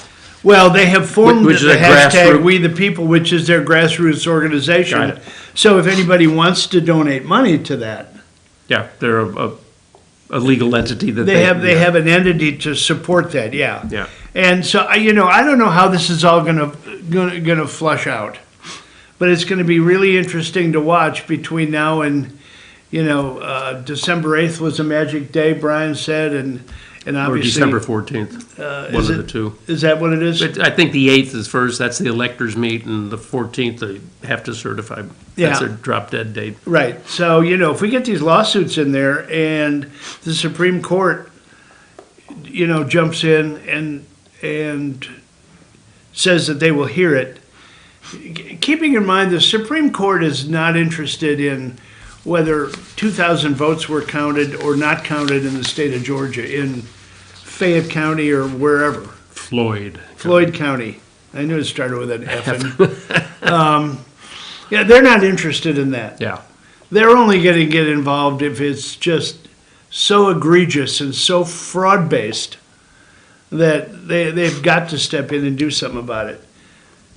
Well, they have formed Which is the a grassroots- #WeThePeople, which is their grassroots organization. Got it. So if anybody wants to donate money to that, Yeah, they're a legal entity that they have an entity to support that, yeah. Yeah. And so, I don't know how this is all gonna flush out, but it's gonna be really interesting to watch between now and, December 8th was a magic day, Brian said, and Or obviously. December 14th, one is of the it- two. Is that what it is? But I think the 8th is first, that's the electors meet, and the 14th, they have to certify. Yeah. That's their drop dead date. Right. So, if we get these lawsuits in there and the Supreme Court, jumps in and says that they will hear it, keeping in mind the Supreme Court is not interested in whether 2,000 votes were counted or not counted in the state of Georgia, in Fayette County or wherever. Floyd. Floyd County. I knew it started with an F. Yeah, they're not interested in that. Yeah. They're only going to get involved if it's just so egregious and so fraud-based that they've got to step in and do something about it.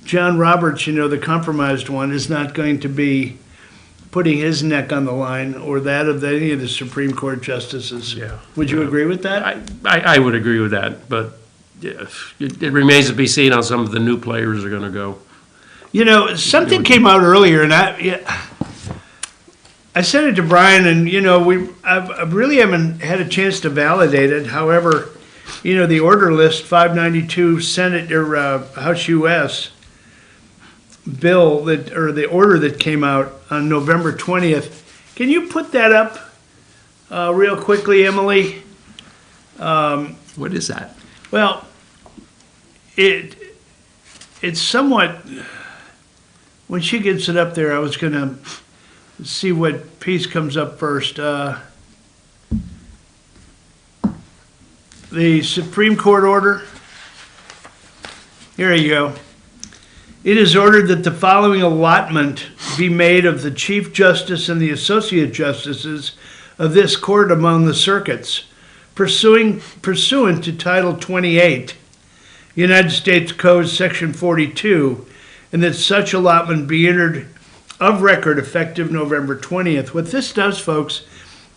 John Roberts, the compromised one, is not going to be putting his neck on the line or that of any of the Supreme Court justices. Yeah. Would you agree with that? I would agree with that, but yeah, it remains to be seen how some of the new players are going to go. Something came out earlier, and I sent it to Brian, and I really haven't had a chance to validate it. However, the order list 592 Senate or House US bill the order that came out on November 20th. Can you put that up real quickly, Emily? What is that? Well, it's somewhat. When she gets it up there, I was going to see what piece comes up first. The Supreme Court order. Here you go. It is ordered that the following allotment be made of the Chief Justice and the Associate Justices of this court among the circuits, pursuant to Title 28, United States Code, Section 42, and that such allotment be entered of record effective November 20th. What this does, folks,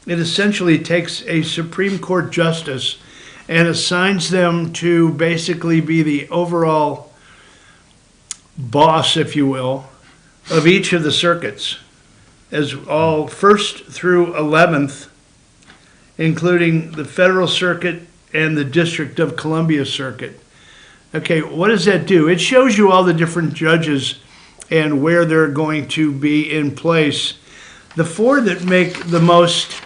it essentially takes a Supreme Court justice and assigns them to basically be the overall boss, if you will, of each of the circuits, as all 1st through 11th, including the Federal Circuit and the District of Columbia Circuit. Okay, what does that do? It shows you all the different judges and where they're going to be in place. The four that make the most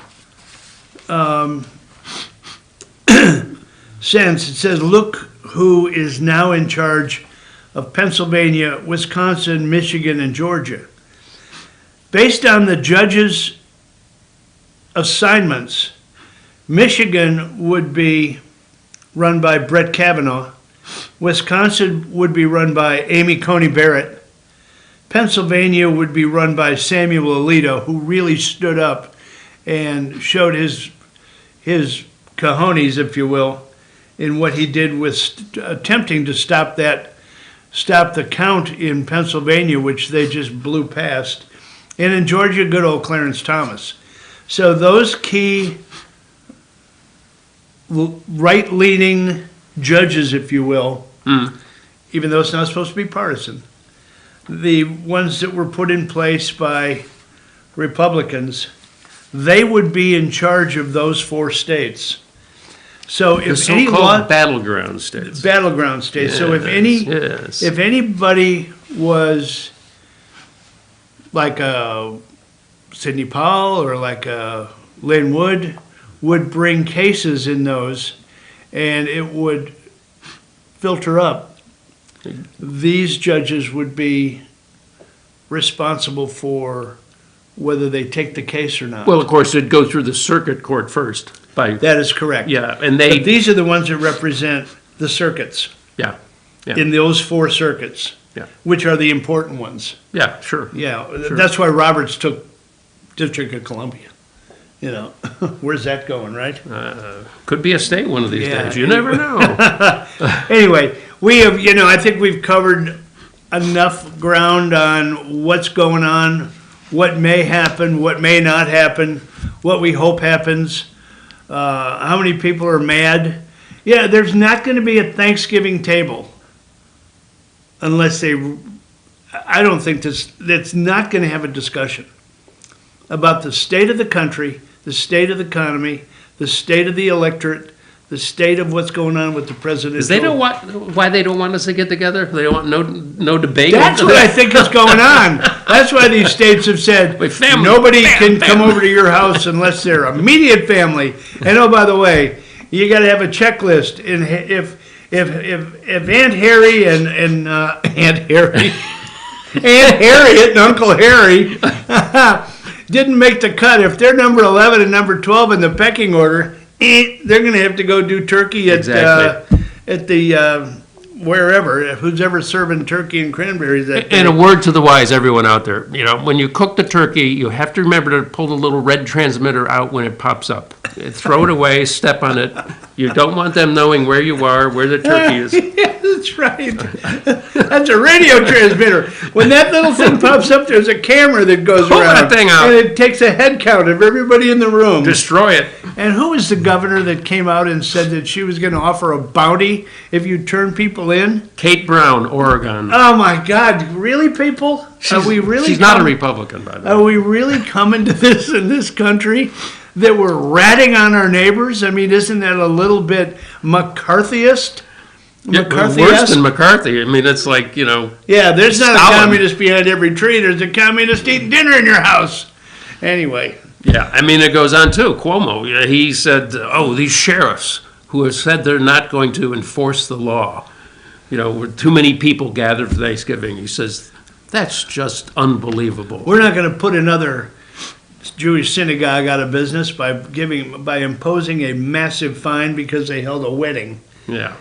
sense, it says, look who is now in charge of Pennsylvania, Wisconsin, Michigan, and Georgia. Based on the judges' assignments, Michigan would be run by Brett Kavanaugh. Wisconsin would be run by Amy Coney Barrett. Pennsylvania would be run by Samuel Alito, who really stood up and showed his cojones, if you will, in what he did with attempting to stop that stop the count in Pennsylvania, which they just blew past. And in Georgia, good old Clarence Thomas. So those key right-leaning judges, if you will, even though it's not supposed to be partisan, the ones that were put in place by Republicans, they would be in charge of those 4 states. So The if any so-called battleground states. battleground states. So if Yes. if anybody was like a Sidney Powell or like a Lynn Wood, would bring cases in those, and it would filter up. These judges would be responsible for whether they take the case or not. Well, of course, it'd go through the circuit court first. That is correct. Yeah, and But these are the ones that represent the circuits, yeah, in those 4 circuits, Yeah. which are the important ones. yeah, sure. Yeah, that's why Roberts took District of Columbia. You know, where's that going, right? Could be a state one of these Yeah. days. You never know. Anyway, we have, I think we've covered enough ground on what's going on, what may happen, what may not happen, what we hope happens, how many people are mad. Yeah, there's not going to be a Thanksgiving table unless I don't think that's not going to have a discussion about the state of the country, the state of the economy, the state of the electorate, the state of what's going on with the president. They don't want why they don't want us to get together. They don't want no debate. That's what I think is going on. That's why these states have said Wait, family, nobody can family. come over to your house unless they're immediate family. And oh, by the way, you got to have a checklist. And if Aunt Harry and Aunt Harry, Aunt Harriet and Uncle Harry didn't make the cut, if they're number 11 and number 12 in the pecking order, they're going to have to go do turkey at the wherever, who's ever serving turkey and cranberries that day. And a word to the wise, everyone out there. When you cook the turkey, you have to remember to pull the little red transmitter out when it pops up. Throw it away, step on it. You don't want them knowing where you are, where the turkey is. Yeah, that's right. That's a radio transmitter. When that little thing pops up, there's a camera that goes Pull around. that thing out. And it takes a head count of everybody in the room. Destroy it. And who was the governor that came out and said that she was going to offer a bounty if you turn people in? Kate Brown, Oregon. Oh my God! Really, people? Are we really? She's not a Republican, by the way. Are we really coming to this in this country that we're ratting on our neighbors? I mean, isn't that a little bit McCarthyist? Yeah, worse than McCarthy. I mean, it's like, Yeah, there's not Stalin. a communist behind every tree. There's a communist eating dinner in your house. Anyway. Yeah, I mean, it goes on too. Cuomo, he said, these sheriffs who have said they're not going to enforce the law, with too many people gathered for Thanksgiving. He says, that's just unbelievable. We're not going to put another Jewish synagogue out of business by imposing a massive fine because they held a wedding. Yeah.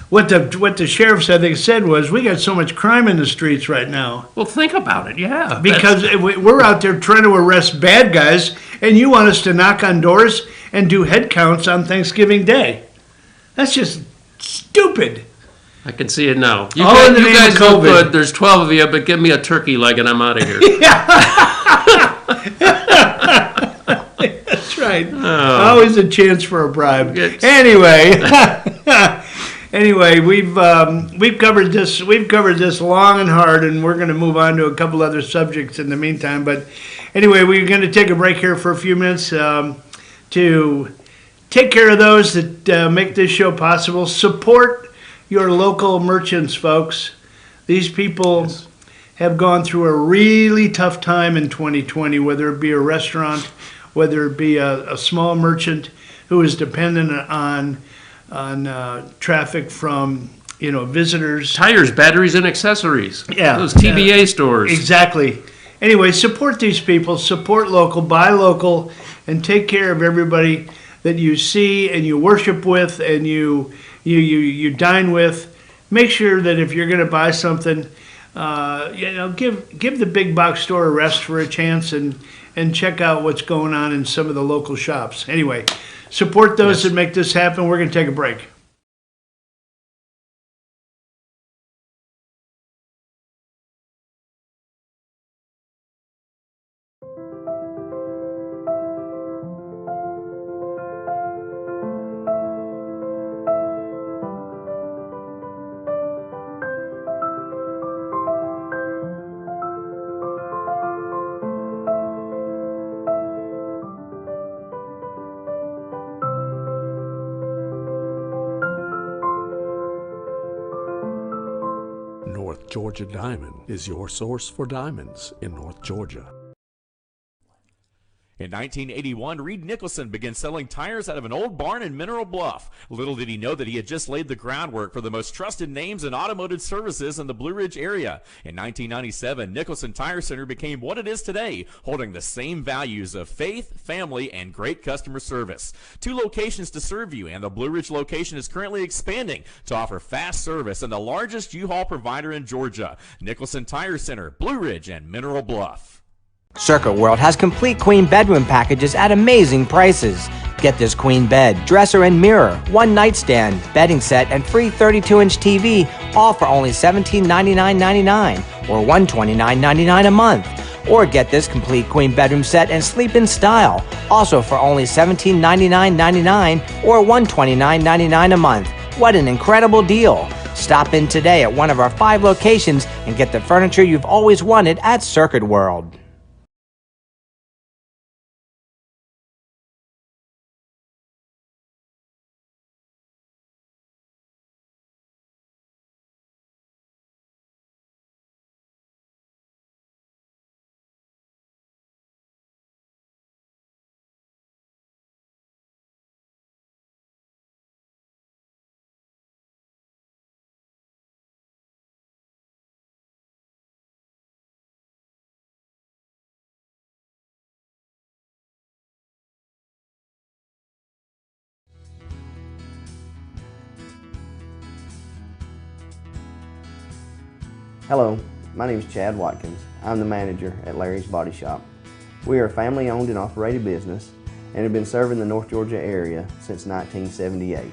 What the sheriffs, I think, said was, we got so much crime in the streets right now. Well, think about it, yeah. Because we're out there trying to arrest bad guys, and you want us to knock on doors and do head counts on Thanksgiving Day. That's just stupid. I can see it now. You All in the you name guys of look COVID. good. There's 12 of you, but give me a turkey leg and I'm out of here. That's right. Always a chance for a bribe. It's- Anyway, we've covered this. We've covered this long and hard, and we're going to move on to a couple other subjects in the meantime. But anyway, we're going to take a break here for a few minutes to take care of those that make this show possible. Support your local merchants, folks. These people have gone through a really tough time in 2020, whether it be a restaurant, whether it be a small merchant who is dependent on traffic from visitors. Tires, batteries, and accessories. Yeah. Those TBA stores. Exactly. Anyway, support these people, support local, buy local, and take care of everybody that you see and you worship with and you dine with. Make sure that if you're going to buy something, give the big box store a rest for a chance and check out what's going on in some of the local shops. Anyway, support those that make this happen. We're going to take a break. Georgia Diamond is your source for diamonds in North Georgia. In 1981, Reed Nicholson began selling tires out of an old barn in Mineral Bluff. Little did he know that he had just laid the groundwork for the most trusted names in automotive services in the Blue Ridge area. In 1997, Nicholson Tire Center became what it is today, holding the same values of faith, family, and great customer service. 2 locations to serve you, and the Blue Ridge location is currently expanding to offer fast service and the largest U-Haul provider in Georgia. Nicholson Tire Center, Blue Ridge, and Mineral Bluff. Circuit World has complete queen bedroom packages at amazing prices. Get this queen bed, dresser and mirror, 1 nightstand, bedding set, and free 32-inch TV, all for only $1799.99 or $129.99 a month. Or get this complete queen bedroom set and sleep in style, also for only $1799.99 or $129.99 a month. What an incredible deal! Stop in today at one of our 5 locations and get the furniture you've always wanted at Circuit World. Hello, my name is Chad Watkins. I'm the manager at Larry's Body Shop. We are a family-owned and operated business and have been serving the North Georgia area since 1978.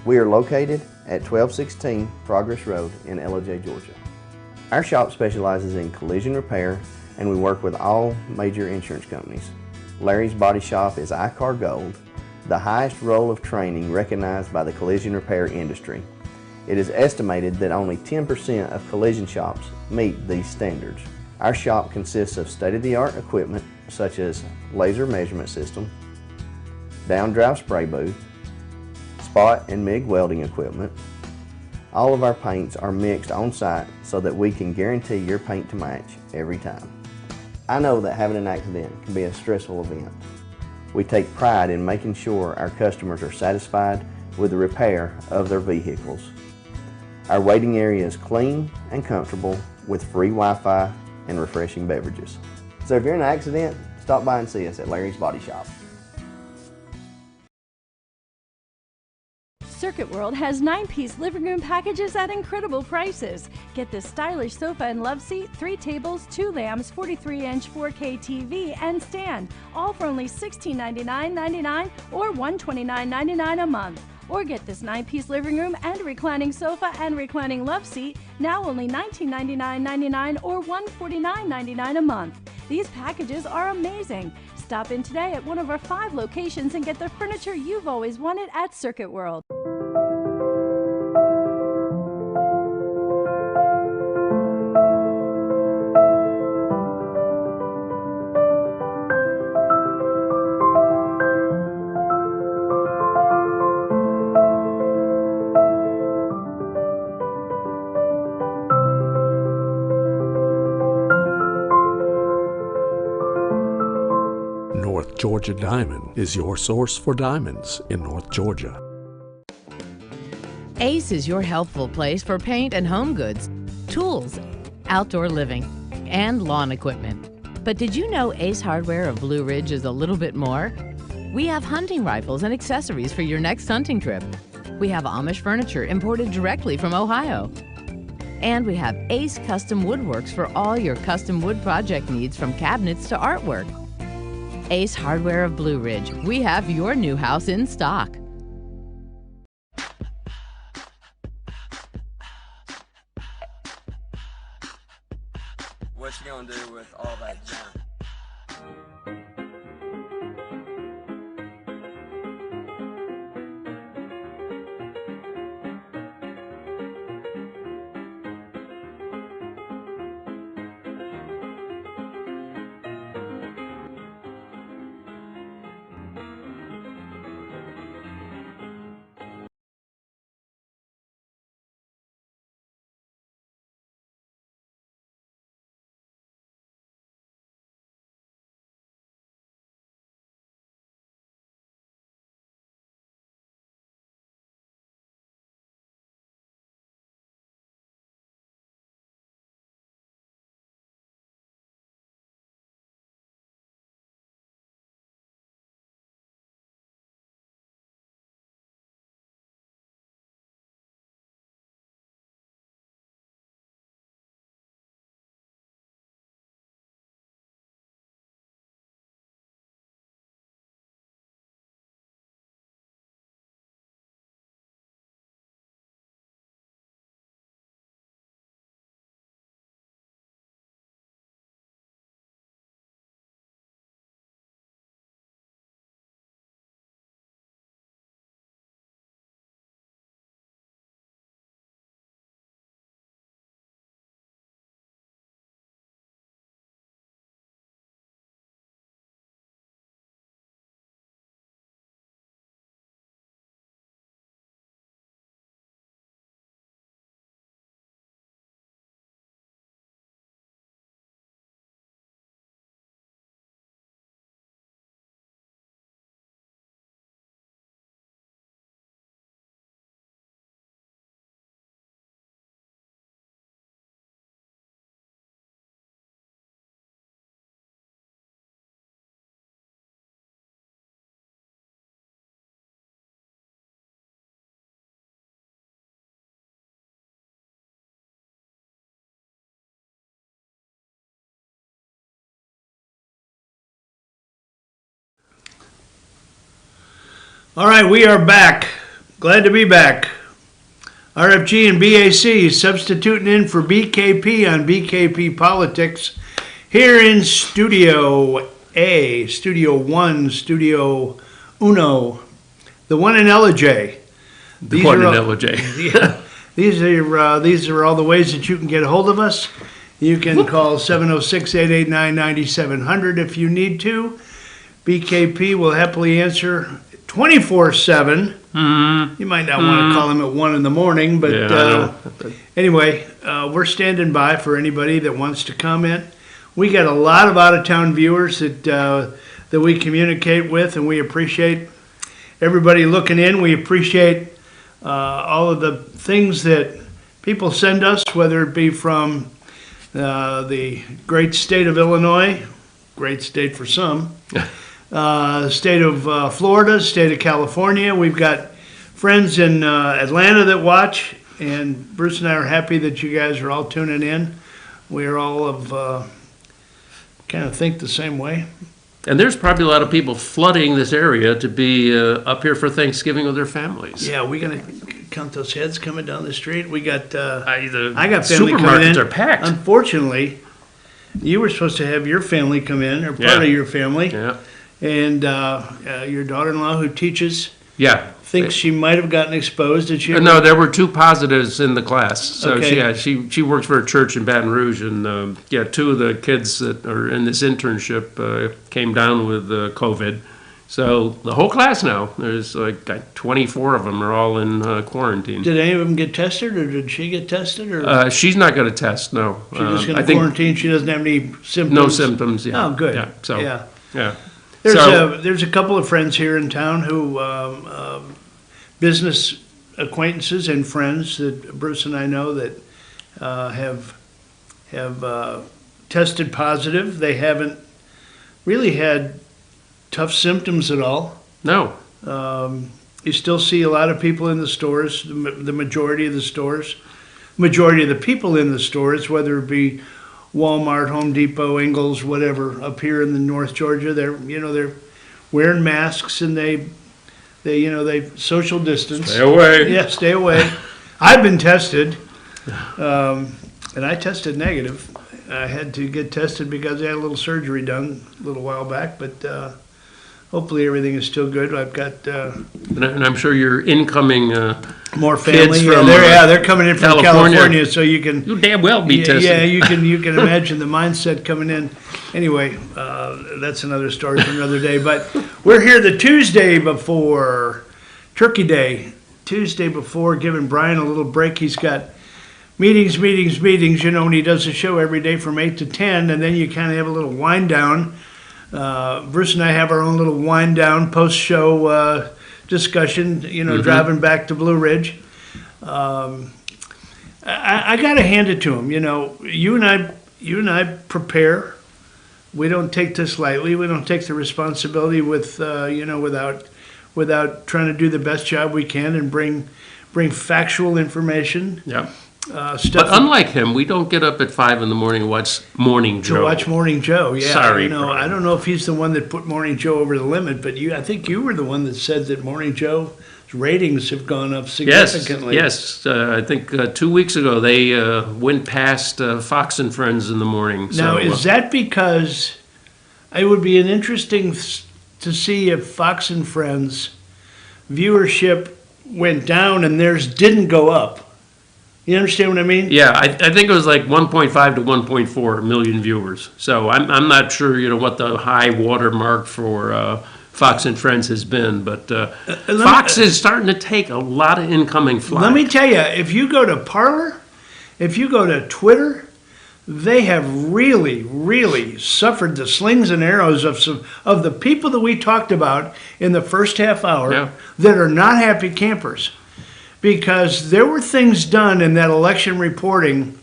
We are located at 1216 Progress Road in LOJ, Georgia. Our shop specializes in collision repair and we work with all major insurance companies. Larry's Body Shop is ICAR Gold, the highest role of training recognized by the collision repair industry. It is estimated that only 10% of collision shops meet these standards. Our shop consists of state-of-the-art equipment such as laser measurement system, down-drive spray booth, spot and MIG welding equipment. All of our paints are mixed on-site so that we can guarantee your paint to match every time. I know that having an accident can be a stressful event. We take pride in making sure our customers are satisfied with the repair of their vehicles. Our waiting area is clean and comfortable with free Wi-Fi and refreshing beverages. So if you're in an accident, stop by and see us at Larry's Body Shop. Circuit World has 9-piece living room packages at incredible prices. Get this stylish sofa and love seat, 3 tables, 2 lamps, 43-inch 4K TV, and stand, all for only $1699.99 or $129.99 a month. Or get this 9-piece living room and reclining sofa and reclining love seat, now only $1999.99 or $149.99 a month. These packages are amazing. Stop in today at one of our 5 locations and get the furniture you've always wanted at Circuit World. North Georgia Diamond is your source for diamonds in North Georgia. Ace is your healthful place for paint and home goods, tools, outdoor living, and lawn equipment. But did you know Ace Hardware of Blue Ridge is a little bit more? We have hunting rifles and accessories for your next hunting trip. We have Amish furniture imported directly from Ohio. And we have Ace Custom Woodworks for all your custom wood project needs, from cabinets to artwork. Ace Hardware of Blue Ridge. We have your new house in stock. What you gonna do with all that junk? All right, we are back. Glad to be back. RFG and BAC substituting in for BKP on BKP Politics here in Studio A, Studio 1, Studio Uno, the one in LJ. The one in LJ. Yeah, these are all the ways that you can get a hold of us. You can call 706-889-9700 if you need to. BKP will happily answer 24/7. You might not want to call them at 1 in the morning, but anyway, we're standing by for anybody that wants to comment. We got a lot of out-of-town viewers that we communicate with, and we appreciate everybody looking in. We appreciate all of the things that people send us, whether it be from the great state of Illinois, great state for some, state of Florida, state of California. We've got friends in Atlanta that watch, and Bruce and I are happy that you guys are all tuning in. We are all kind of think the same way. And there's probably a lot of people flooding this area to be up here for Thanksgiving with their families. Yeah, we're going to count those heads coming down the street. We got, I I got family coming in. Supermarkets are packed. Unfortunately, you were supposed to have your family come in, or part of your family. Yeah. And your daughter-in-law who teaches Yeah. thinks she might have gotten exposed. Did she? No, there were 2 positives in the class. So Okay. she works for a church in Baton Rouge, and 2 of the kids that are in this internship came down with COVID. So the whole class now, there's like 24 of them are all in quarantine. Did any of them get tested, or did she get tested? Or She's not going to test. No, she's just going I to think quarantine? She doesn't have any symptoms? no symptoms. Yeah. Oh, good. Yeah. So Yeah. yeah. There's a couple of friends here in town who, business acquaintances and friends that Bruce and I know that have tested positive. They haven't really had tough symptoms at all. No. You still see a lot of people in the stores, the majority of the stores, majority of the people in the stores, whether it be Walmart, Home Depot, Ingles, whatever, up here in the North Georgia, they're wearing masks, and they social distance. Stay away. Yeah, stay away. I've been tested, and I tested negative. I had to get tested because I had a little surgery done a little while back, but hopefully everything is still good. I've got And I'm sure your incoming more family. kids from They're coming in from California, so you can. You damn well be tested. Yeah, you can imagine the mindset coming in. Anyway, that's another story for another day. But we're here the Tuesday before Turkey Day. Tuesday before, giving Brian a little break. He's got meetings, when he does a show every day from 8 to 10, and then you kind of have a little wind down. Bruce and I have our own little wind down post-show discussion, driving back to Blue Ridge. I got to hand it to him. You and I prepare. We don't take this lightly. We don't take the responsibility without trying to do the best job we can and bring factual information. Yeah. Stuff But unlike him, we don't get up at 5 in the morning and watch Morning Joe. to watch Morning Joe. Yeah, Sorry, I don't know if he's the one that put Morning Joe over the limit, but I think you were the one that said that Morning Joe's ratings have gone up significantly. Yes. I think 2 weeks ago they went past Fox and Friends in the morning. Now, is that because it would be interesting to see if Fox and Friends viewership went down and theirs didn't go up? You understand what I mean? Yeah, I think it was like 1.5 to 1.4 million viewers. So I'm not sure, what the high water mark for Fox and Friends has been, but Fox is starting to take a lot of incoming flack. Let me tell you, if you go to Parler, if you go to Twitter, they have really, really suffered the slings and arrows of the people that we talked about in the first half hour that are not happy campers. Because there were things done in that election reporting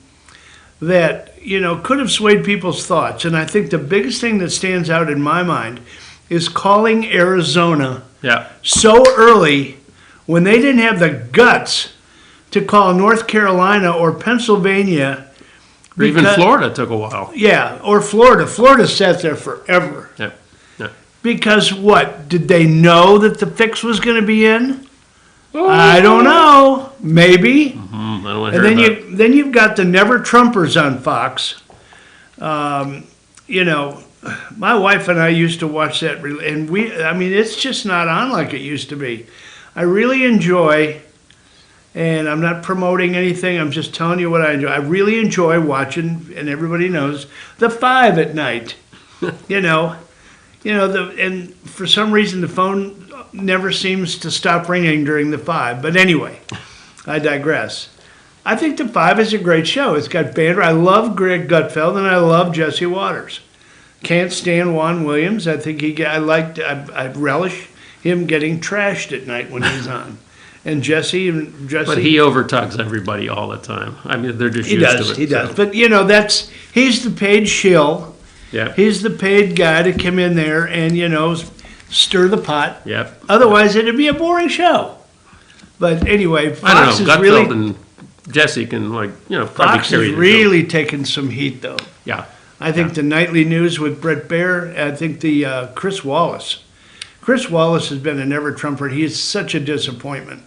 that, could have swayed people's thoughts. And I think the biggest thing that stands out in my mind is calling Arizona so early when they didn't have the guts to call North Carolina or Pennsylvania. Or even Florida took a while. Yeah, or Florida. Florida sat there forever. Yeah. Because what? Did they know that the fix was going to be in? I don't know. Maybe. I don't want to And hear about then you've got the Never Trumpers on Fox. You know, my wife and I used to watch that, and it's just not on like it used to be. I really enjoy, and I'm not promoting anything, I'm just telling you what I enjoy. I really enjoy watching, and everybody knows, The Five at night. And for some reason the phone never seems to stop ringing during The Five. But anyway, I digress. I think The Five is a great show. It's got banter. I love Greg Gutfeld and I love Jesse Waters. Can't stand Juan Williams. I think I relish him getting trashed at night when he's on. And Jesse. But he overtalks everybody all the time. I mean, they're just used to it. He does. But he's the paid shill. Yeah. He's the paid guy to come in there and, stir the pot. Yep. Otherwise, it'd be a boring show. But anyway, I Fox don't is know. really Gutfeld and Jesse can, probably Fox carry is the really taking some heat, though. show. Yeah. I think the nightly news with Brett Baer. I think the Chris Wallace. Chris Wallace has been a never Trumper. He is such a disappointment.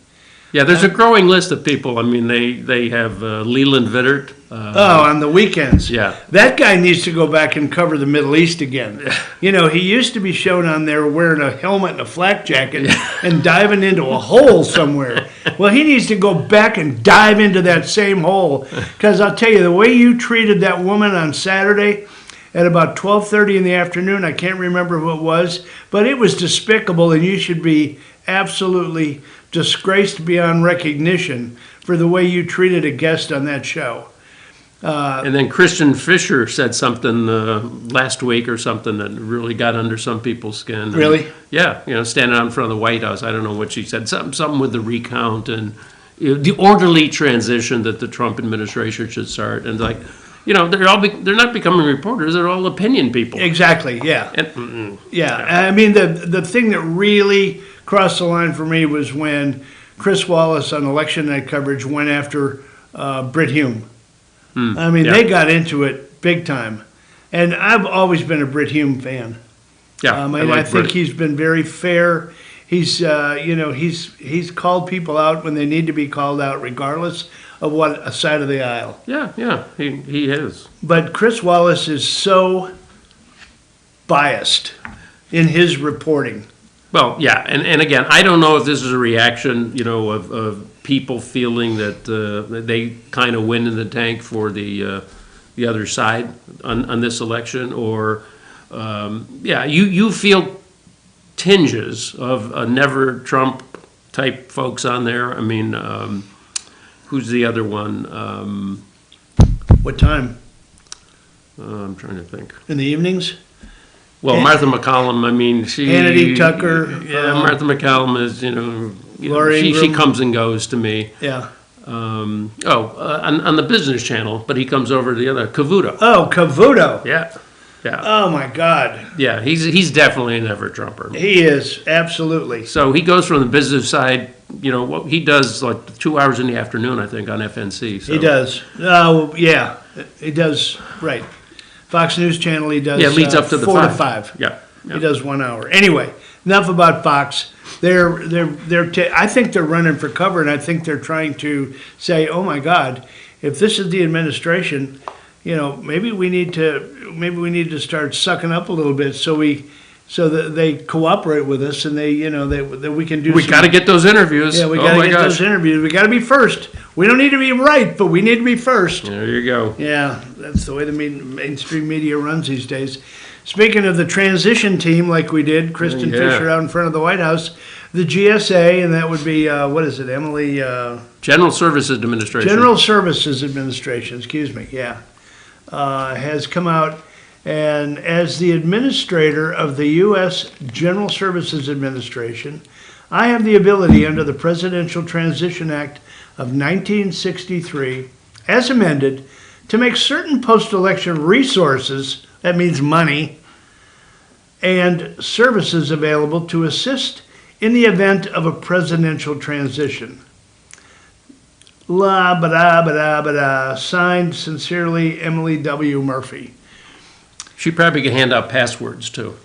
Yeah, there's a growing list of people. I mean, they have Leland Vittert. On the weekends. Yeah. That guy needs to go back and cover the Middle East again. He used to be shown on there wearing a helmet and a flak jacket and diving into a hole somewhere. Well, he needs to go back and dive into that same hole. Because I'll tell you, the way you treated that woman on Saturday at about 12:30 in the afternoon, I can't remember who it was, but it was despicable, and you should be absolutely disgraced beyond recognition for the way you treated a guest on that show. And then Christian Fisher said something last week or something that really got under some people's skin. Really? Yeah, standing out in front of the White House. I don't know what she said. Something with the recount and the orderly transition that the Trump administration should start. And they're not becoming reporters. They're all opinion people. Exactly. Yeah. I mean, the thing that really crossed the line for me was when Chris Wallace on election night coverage went after Brit Hume. They got into it big time. And I've always been a Brit Hume fan. Yeah, I think he's been very fair. He's, he's called people out when they need to be called out, regardless of what side of the aisle. Yeah, he is. But Chris Wallace is so biased in his reporting. Well, yeah, and again, I don't know if this is a reaction, of people feeling that they kind of win in the tank for the other side on this election, or you feel tinges of a never Trump type folks on there. I mean, who's the other one? What time? I'm trying to think. In the evenings? Well, Martha McCallum, I mean, she... Hannity, Tucker. Yeah, Martha McCallum is, she comes and goes to me. Yeah. On the Business Channel, but he comes over to the other, Cavuto. Oh, Cavuto. Yeah. Oh, my God. Yeah, he's definitely a never Trumper. He is, absolutely. So he goes from the business side, what he does like 2 hours in the afternoon, I think, on FNC. So. He does. Yeah, he does, right. Fox News Channel, he does. Yeah, it leads up to the 4 5. to 5. Yeah. He does 1 hour. Anyway, enough about Fox. I think they're running for cover, and I think they're trying to say, oh my God, if this is the administration, maybe we need to start sucking up a little bit so that they cooperate with us and that we can do. We got to get those interviews. Yeah, we got to get those interviews. We got to be first. We don't need to be right, but we need to be first. There you go. Yeah, that's the way the mainstream media runs these days. Speaking of the transition team, like we did, Kristen Fisher out in front of the White House, the GSA, and that would be, Emily? General Services Administration. General Services Administration, excuse me, yeah. Has come out, and as the administrator of the U.S. General Services Administration, I have the ability under the Presidential Transition Act of 1963, as amended, to make certain post-election resources, that means money, and services available to assist in the event of a presidential transition. La ba da ba da ba da. Signed, sincerely, Emily W. Murphy. She probably could hand out passwords too.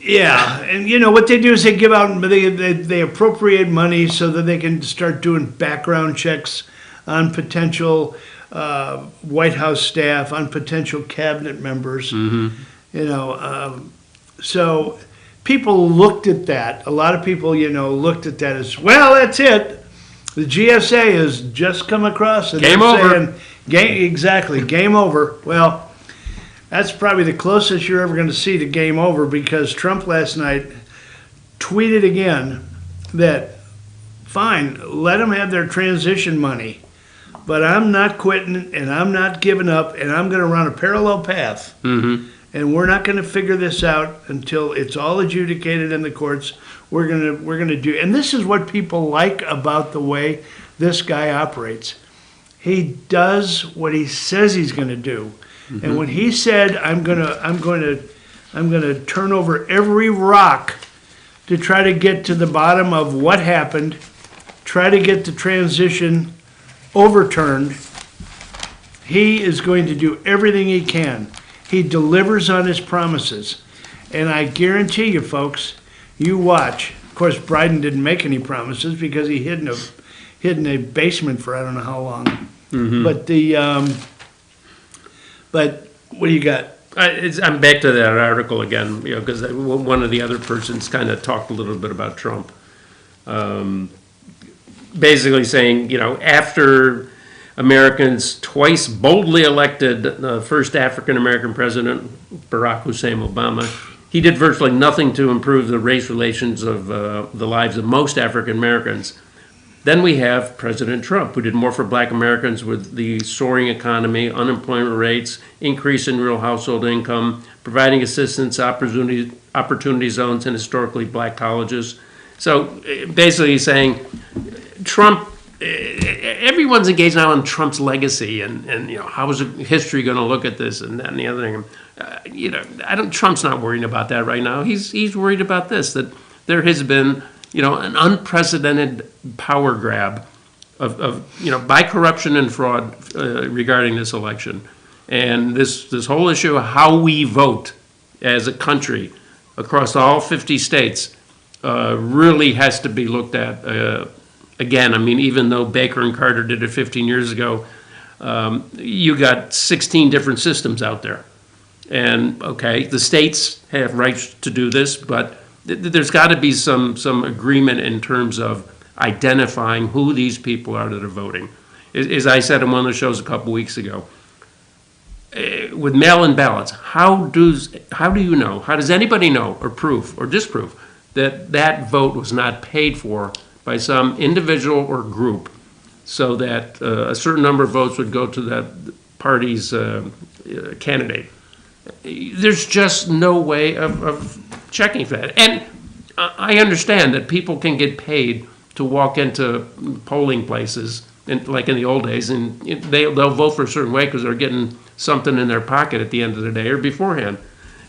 Yeah, and what they do is they give out, they appropriate money so that they can start doing background checks on potential White House staff, on potential cabinet members. So people looked at that. A lot of people, looked at that as, well, that's it. The GSA has just come across and Game they're over. saying, exactly, game over. Well, that's probably the closest you're ever going to see to game over, because Trump last night tweeted again that, fine, let them have their transition money, but I'm not quitting and I'm not giving up, and I'm going to run a parallel path. And we're not going to figure this out until it's all adjudicated in the courts. We're going to do, and this is what people like about the way this guy operates. He does what he says he's going to do. And when he said, I'm going to turn over every rock to try to get to the bottom of what happened, try to get the transition overturned, he is going to do everything he can. He delivers on his promises. And I guarantee you, folks, you watch. Of course, Biden didn't make any promises because he hid in a basement for I don't know how long. But what do you got? I'm back to that article again, because one of the other persons kind of talked a little bit about Trump. Basically saying, after Americans twice boldly elected the first African-American president, Barack Hussein Obama, he did virtually nothing to improve the race relations of the lives of most African-Americans. Then we have President Trump, who did more for black Americans with the soaring economy, unemployment rates, increase in real household income, providing assistance, opportunity zones in historically black colleges. So basically he's saying Trump, everyone's engaged now in Trump's legacy and how is history going to look at this and that and the other thing. Trump's not worrying about that right now. He's worried about this, that there has been an unprecedented power grab by corruption and fraud regarding this election. And this whole issue of how we vote as a country across all 50 states really has to be looked at again. I mean, even though Baker and Carter did it 15 years ago, you got 16 different systems out there. And, okay, the states have rights to do this, but there's got to be some agreement in terms of identifying who these people are that are voting. As I said in one of the shows a couple weeks ago, with mail-in ballots, how does anybody know or prove or disprove that vote was not paid for by some individual or group so that a certain number of votes would go to that party's candidate? There's just no way of checking for that. And I understand that people can get paid to walk into polling places, like in the old days, and they'll vote for a certain way because they're getting something in their pocket at the end of the day or beforehand.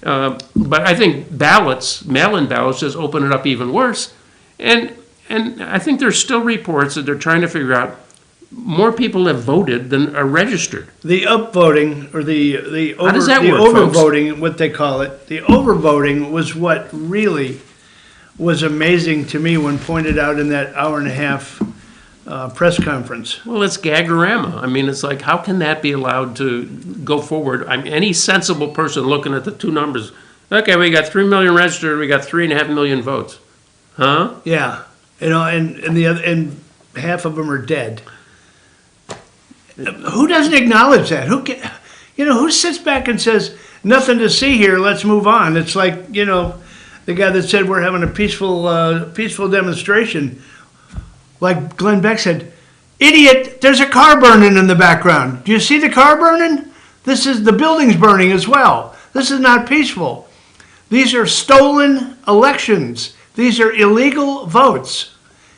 But I think mail-in ballots, just open it up even worse. And I think there's still reports that they're trying to figure out more people have voted than are registered. The upvoting, or the How does that work, overvoting, what they call it, the overvoting was what really was amazing to me when pointed out in that hour and a half press conference. Well, it's gagorama. I mean, it's like, how can that be allowed to go forward? I mean, any sensible person looking at the two numbers, okay, we got 3 million registered, we got 3.5 million votes. Huh? Yeah. And half of them are dead. Who doesn't acknowledge that? Who sits back and says, nothing to see here, let's move on? It's like, the guy that said we're having a peaceful demonstration. Like Glenn Beck said, idiot, there's a car burning in the background. Do you see the car burning? The building's burning as well. This is not peaceful. These are stolen elections. These are illegal votes.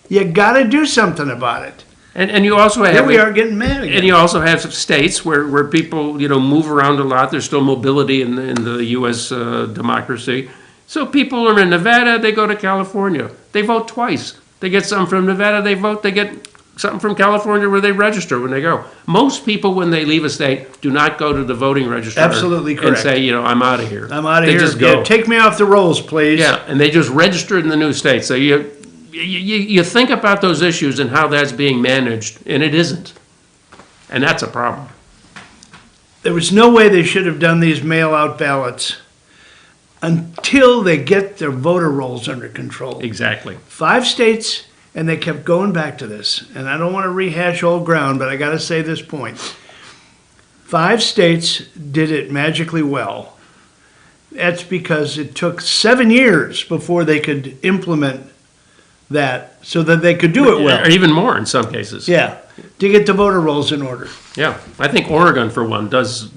You got to do something about it. And you also have... Here we are getting mad again. And you also have states where people, move around a lot. There's still mobility in the U.S. Democracy. So people are in Nevada, they go to California. They vote twice. They get some from Nevada, they vote. They get something from California where they register when they go. Most people, when they leave a state, do not go to the voting register. Absolutely And correct. say, I'm out of here. I'm out of They here. just go. Yeah, take me off the rolls, please. Yeah, and they just register in the new state. So you think about those issues and how that's being managed, and it isn't. And that's a problem. There was no way they should have done these mail-out ballots until they get their voter rolls under control. Exactly. 5 states, and they kept going back to this, and I don't want to rehash old ground, but I got to say this point. 5 states did it magically well. That's because it took 7 years before they could implement that so that they could do it well. Or even more in some cases. Yeah, to get the voter rolls in order. Yeah, I think Oregon, for one, does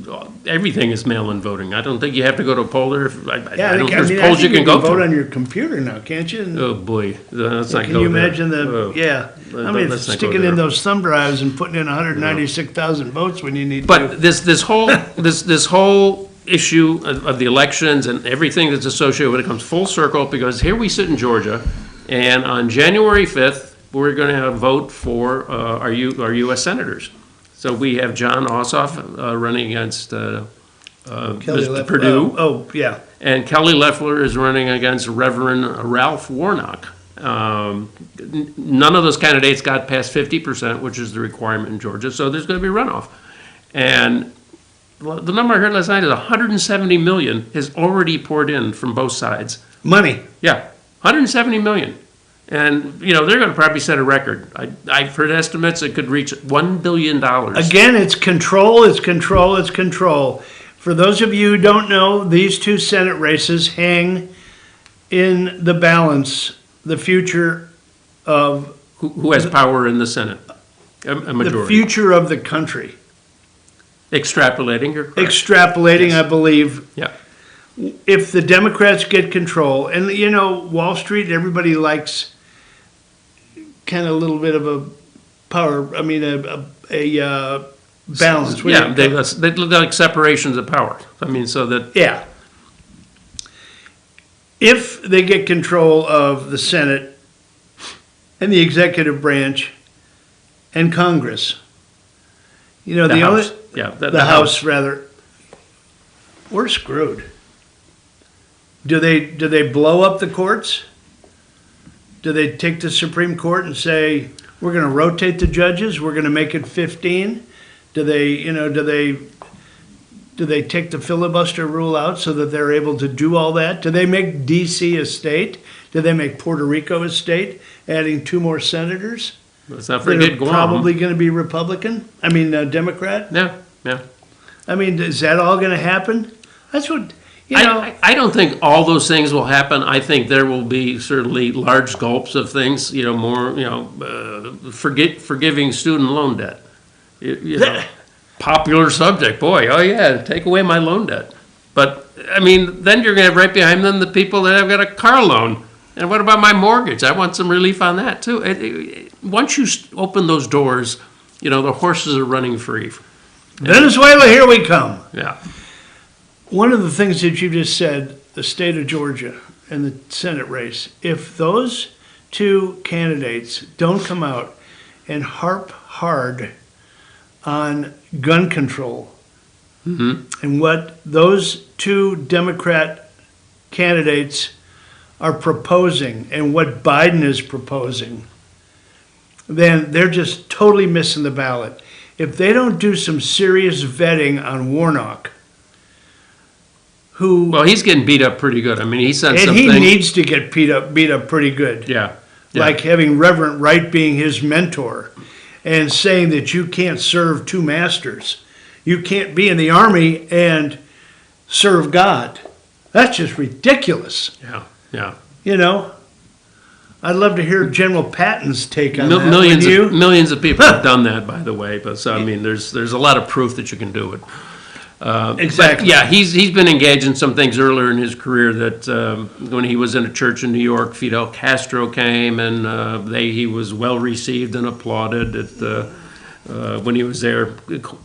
everything is mail-in voting. I don't think you have to go to a poll there. Yeah, I think, there's I polls think you can go vote to. on your computer now, can't you? Oh, boy, let's not Can go you there. imagine Oh. yeah. I mean, Let's not go sticking there. in those thumb drives and putting in 196,000 votes when you need to. But this whole this whole issue of the elections and everything that's associated with it comes full circle, because here we sit in Georgia, and on January 5th, we're going to have a vote for our U.S. senators. So we have John Ossoff running against Mr. Left- Perdue. Oh, yeah. And Kelly Loeffler is running against Reverend Ralph Warnock. None of those candidates got past 50%, which is the requirement in Georgia, so there's going to be runoff. And the number I heard last night is 170 million has already poured in from both sides. Money. Yeah, 170 million. And, they're going to probably set a record. I've heard estimates it could reach $1 billion. Again, it's control, it's control, it's control. For those of you who don't know, these 2 Senate races hang in the balance the future of Who has power in the Senate? A majority. the future of the country. Extrapolating, you're correct. Extrapolating, I believe, Yeah. if the Democrats get control, and Wall Street, everybody likes kind of a little bit of a power. I mean, a balance. Yeah, they look like separations of power. I mean, so that Yeah. If they get control of the Senate and the executive branch and Congress, the the House. only Yeah, the House rather, we're screwed. Do they blow up the courts? Do they take the Supreme Court and say we're going to rotate the judges? We're going to make it 15? Do they take the filibuster rule out so that they're able to do all that? Do they make D.C. a state? Do they make Puerto Rico a state, adding 2 more senators? let's not That forget are Guam. probably going to be Republican. I mean, Democrat. Yeah, yeah. I mean, is that all going to happen? That's what I don't think all those things will happen. I think there will be certainly large gulps of things. More. Forgiving student loan debt. Popular subject, boy. Oh yeah, take away my loan debt. But I mean, then you're going to have right behind them the people that have got a car loan. And what about my mortgage? I want some relief on that too. Once you open those doors, the horses are running free. Venezuela, here we come. Yeah. One of the things that you just said, the state of Georgia and the Senate race, if those 2 candidates don't come out and harp hard on gun control, and what those 2 Democrat candidates are proposing and what Biden is proposing, then they're just totally missing the ballot. If they don't do some serious vetting on Warnock, who Well, he's getting beat up pretty good. I mean, he said and something. he needs to get beat up pretty good. Yeah. Like having Reverend Wright being his mentor and saying that you can't serve 2 masters. You can't be in the army and serve God. That's just ridiculous. Yeah. I'd love to hear General Patton's take on that. Millions of people have done that, by the way. But so, I mean, there's a lot of proof that you can do it. Exactly. But, yeah, he's been engaged in some things earlier in his career that when he was in a church in New York, Fidel Castro came and he was well received and applauded when he was there.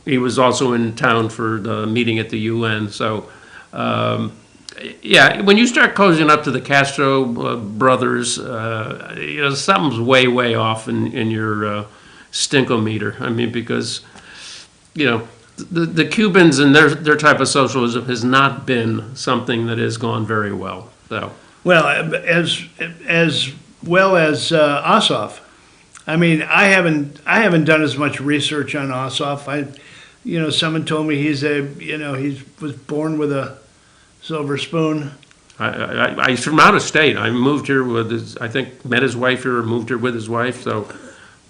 He was also in town for the meeting at the UN. So. Yeah, when you start closing up to the Castro brothers, something's way off in your stinkometer. I mean, because, you know, the Cubans and their type of socialism has not been something that has gone very well. So, Well, as well as Ossoff. I mean, I haven't done as much research on Ossoff. Someone told me he was born with a silver spoon. He's from out of state. I moved here met his wife here, or moved here with his wife. So,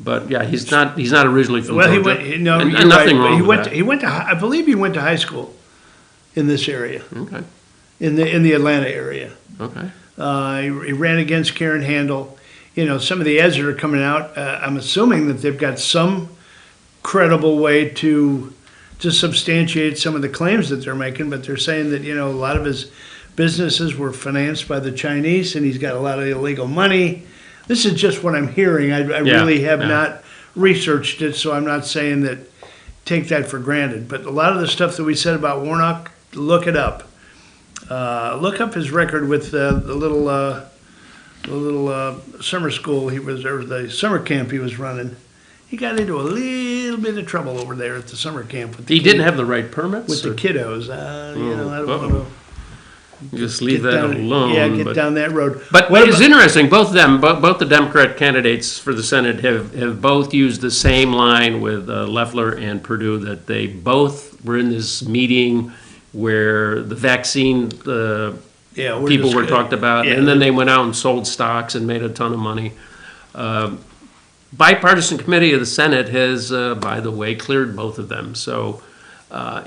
but yeah, he's not originally from Well, Georgia. you're and right, nothing but wrong with that. he went to I believe he went to high school in this area, Okay. in the Atlanta area. Okay. He ran against Karen Handel. Some of the ads that are coming out, I'm assuming that they've got some credible way to substantiate some of the claims that they're making, but they're saying that, a lot of his businesses were financed by the Chinese and he's got a lot of illegal money. This is just what I'm hearing. I really have not researched it, so I'm not saying that, take that for granted. But a lot of the stuff that we said about Warnock, look it up. Look up his record with the little summer school or the summer camp he was running. He got into a little bit of trouble over there at the summer camp. With He didn't have the right permits? with the kiddos. I don't want to Just leave that alone. Yeah, get down that road. But What it's about- interesting, both of them, both the Democrat candidates for the Senate have both used the same line with Loeffler and Perdue, that they both were in this meeting where the vaccine people were talked about, and then they went out and sold stocks and made a ton of money. Bipartisan committee of the Senate has, by the way, cleared both of them. So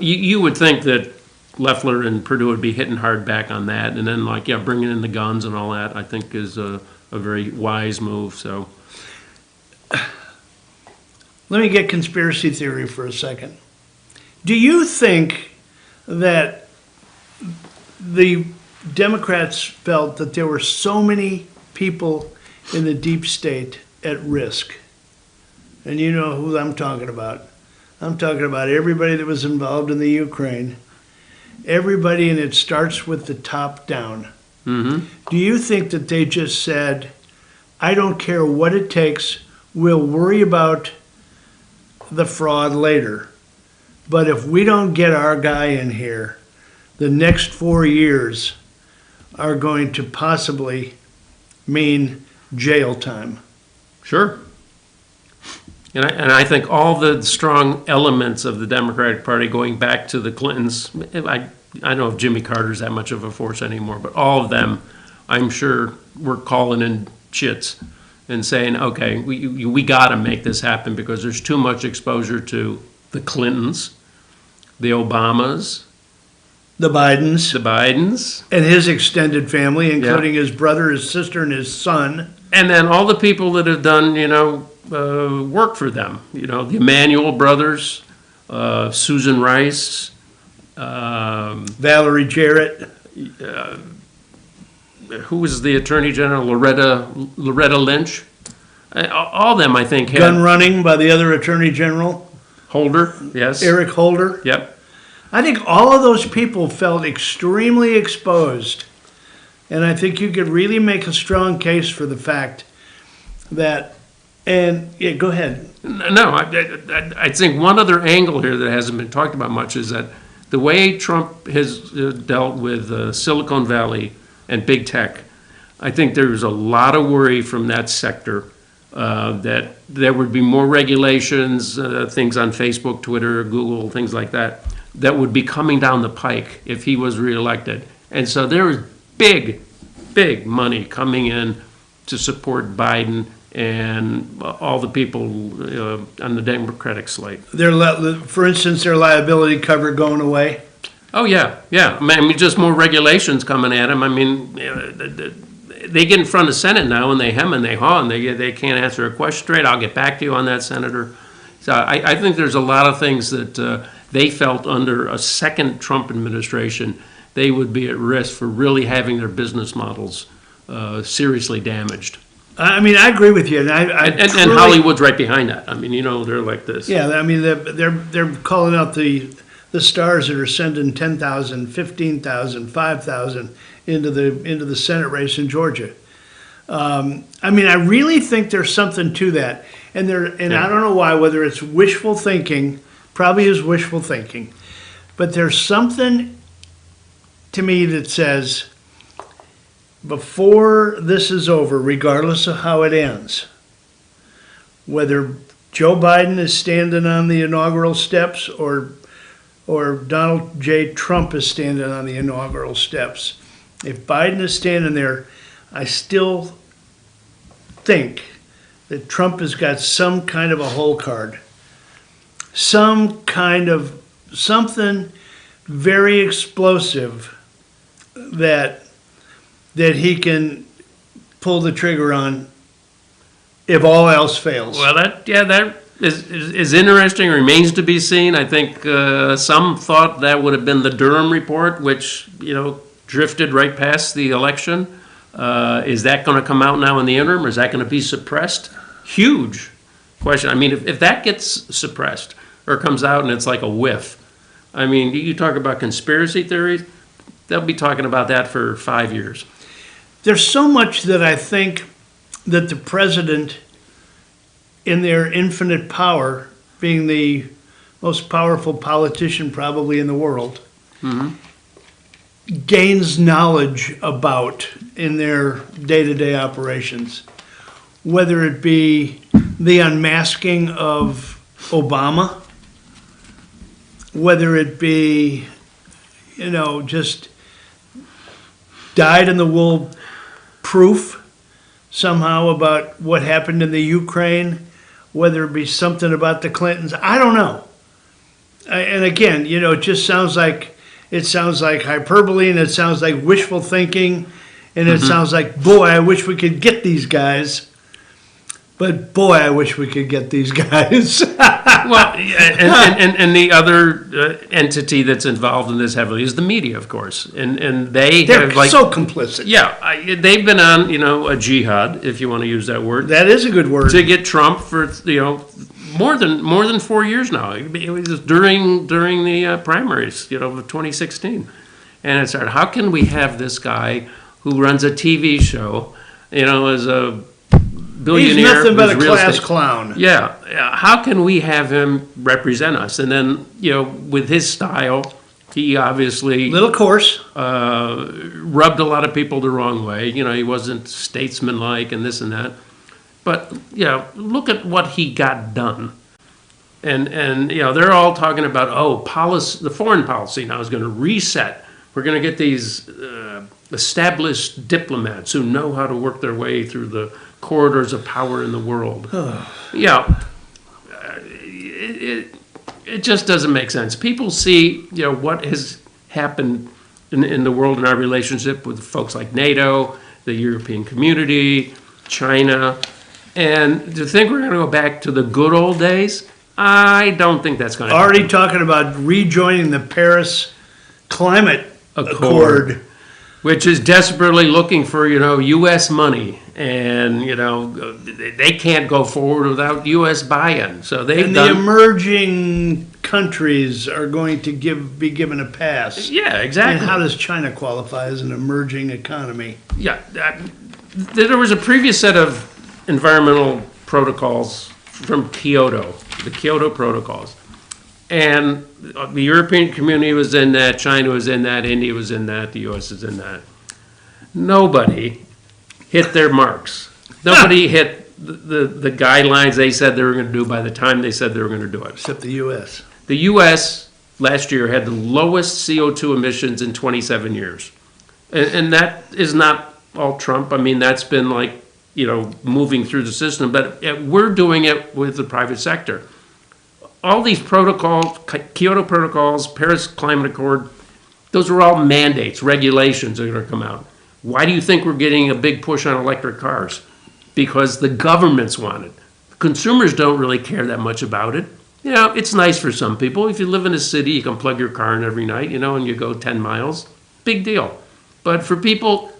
you would think that Loeffler and Perdue would be hitting hard back on that, and then bringing in the guns and all that, I think is a very wise move. So Let me get conspiracy theory for a second. Do you think that the Democrats felt that there were so many people in the deep state at risk? And you know who I'm talking about. I'm talking about everybody that was involved in the Ukraine. Everybody, and it starts with the top down. Mm-hmm. Do you think that they just said, I don't care what it takes, we'll worry about the fraud later, but if we don't get our guy in here, the next 4 years are going to possibly mean jail time? Sure. And I think all the strong elements of the Democratic Party going back to the Clintons, I don't know if Jimmy Carter's that much of a force anymore, but all of them, I'm sure, were calling in chits and saying, okay, we got to make this happen because there's too much exposure to the Clintons, the Obamas, The Bidens, and his extended family, including his brother, his sister, and his son. And then all the people that have done, work for them. The Emanuel brothers, Susan Rice, Valerie Jarrett. Who was the Attorney General? Loretta Lynch. All of them, I think, had Gun running by the other Attorney General. Holder, yes. Eric Holder. Yep. I think all of those people felt extremely exposed. And I think you could really make a strong case for the fact that, go ahead. No, I think one other angle here that hasn't been talked about much is that the way Trump has dealt with Silicon Valley and big tech, I think there's a lot of worry from that sector that there would be more regulations, things on Facebook, Twitter, Google, things like that would be coming down the pike if he was reelected. And so there is big money coming in to support Biden and all the people on the Democratic slate. For instance, their liability cover going away. Oh, yeah. I mean, just more regulations coming at them. I mean, they get in front of the Senate now and they hem and they haw and they can't answer a question straight. I'll get back to you on that, Senator. So I think there's a lot of things that they felt under a second Trump administration they would be at risk for really having their business models seriously damaged. I mean, I agree with you, and Hollywood's right behind that. I mean, they're like this. Yeah, I mean, they're calling out the stars that are sending 10,000, 15,000, 5,000 into the Senate race in Georgia. I mean, I really think there's something to that, And I don't know why, whether it's wishful thinking, probably is wishful thinking, but there's something to me that says, before this is over, regardless of how it ends, whether Joe Biden is standing on the inaugural steps or Donald J. Trump is standing on the inaugural steps, if Biden is standing there, I still think that Trump has got some kind of a hole card, some kind of something very explosive that he can pull the trigger on if all else fails. Well, that is interesting, remains to be seen. I think some thought that would have been the Durham report, which, drifted right past the election. Is that going to come out now in the interim, or is that going to be suppressed? Huge question. I mean, if that gets suppressed or comes out and it's like a whiff, I mean, you talk about conspiracy theories, they'll be talking about that for 5 years. There's so much that I think that the president, in their infinite power, being the most powerful politician probably in the world, gains knowledge about in their day-to-day operations, whether it be the unmasking of Obama, whether it be, just dyed-in-the-wool proof somehow about what happened in the Ukraine, whether it be something about the Clintons. I don't know. And again, it just sounds like hyperbole, and it sounds like wishful thinking, and it sounds like, boy, I wish we could get these guys. But boy, I wish we could get these guys. Well, and the other entity that's involved in this heavily is the media, of course, and they're so complicit. Yeah, they've been on a jihad, if you want to use that word. That is a good word. To get Trump for more than 4 years now. It was during the primaries, of 2016, and it started. How can we have this guy who runs a TV show, as a billionaire? He's nothing but a real class estate clown. Yeah. How can we have him represent us? And then, with his style, he obviously little coarse, rubbed a lot of people the wrong way. He wasn't statesmanlike and this and that. But look at what he got done. And they're all talking about policy. The foreign policy now is going to reset. We're going to get these established diplomats who know how to work their way through the corridors of power in the world. It just doesn't make sense. People see what has happened in the world in our relationship with folks like NATO, the European community, China, and to think we're going to go back to the good old days, I don't think that's going to happen. Already talking about rejoining the Paris Climate Accord, which is desperately looking for U.S. money, and they can't go forward without U.S. buy-in. So the emerging countries are going to be given a pass. Yeah, exactly. And how does China qualify as an emerging economy? Yeah, there was a previous set of environmental protocols from Kyoto, the Kyoto protocols. And the European community was in that, China was in that, India was in that, the U.S. is in that. Nobody hit their marks. Nobody hit the guidelines they said they were going to do by the time they said they were going to do it. Except the U.S. The U.S. last year had the lowest CO2 emissions in 27 years. And that is not all Trump. I mean, that's been moving through the system. But we're doing it with the private sector. All these protocols, Kyoto protocols, Paris Climate Accord, those are all mandates, regulations that are going to come out. Why do you think we're getting a big push on electric cars? Because the governments want it. Consumers don't really care that much about it. It's nice for some people. If you live in a city, you can plug your car in every night, and you go 10 miles. Big deal. But for people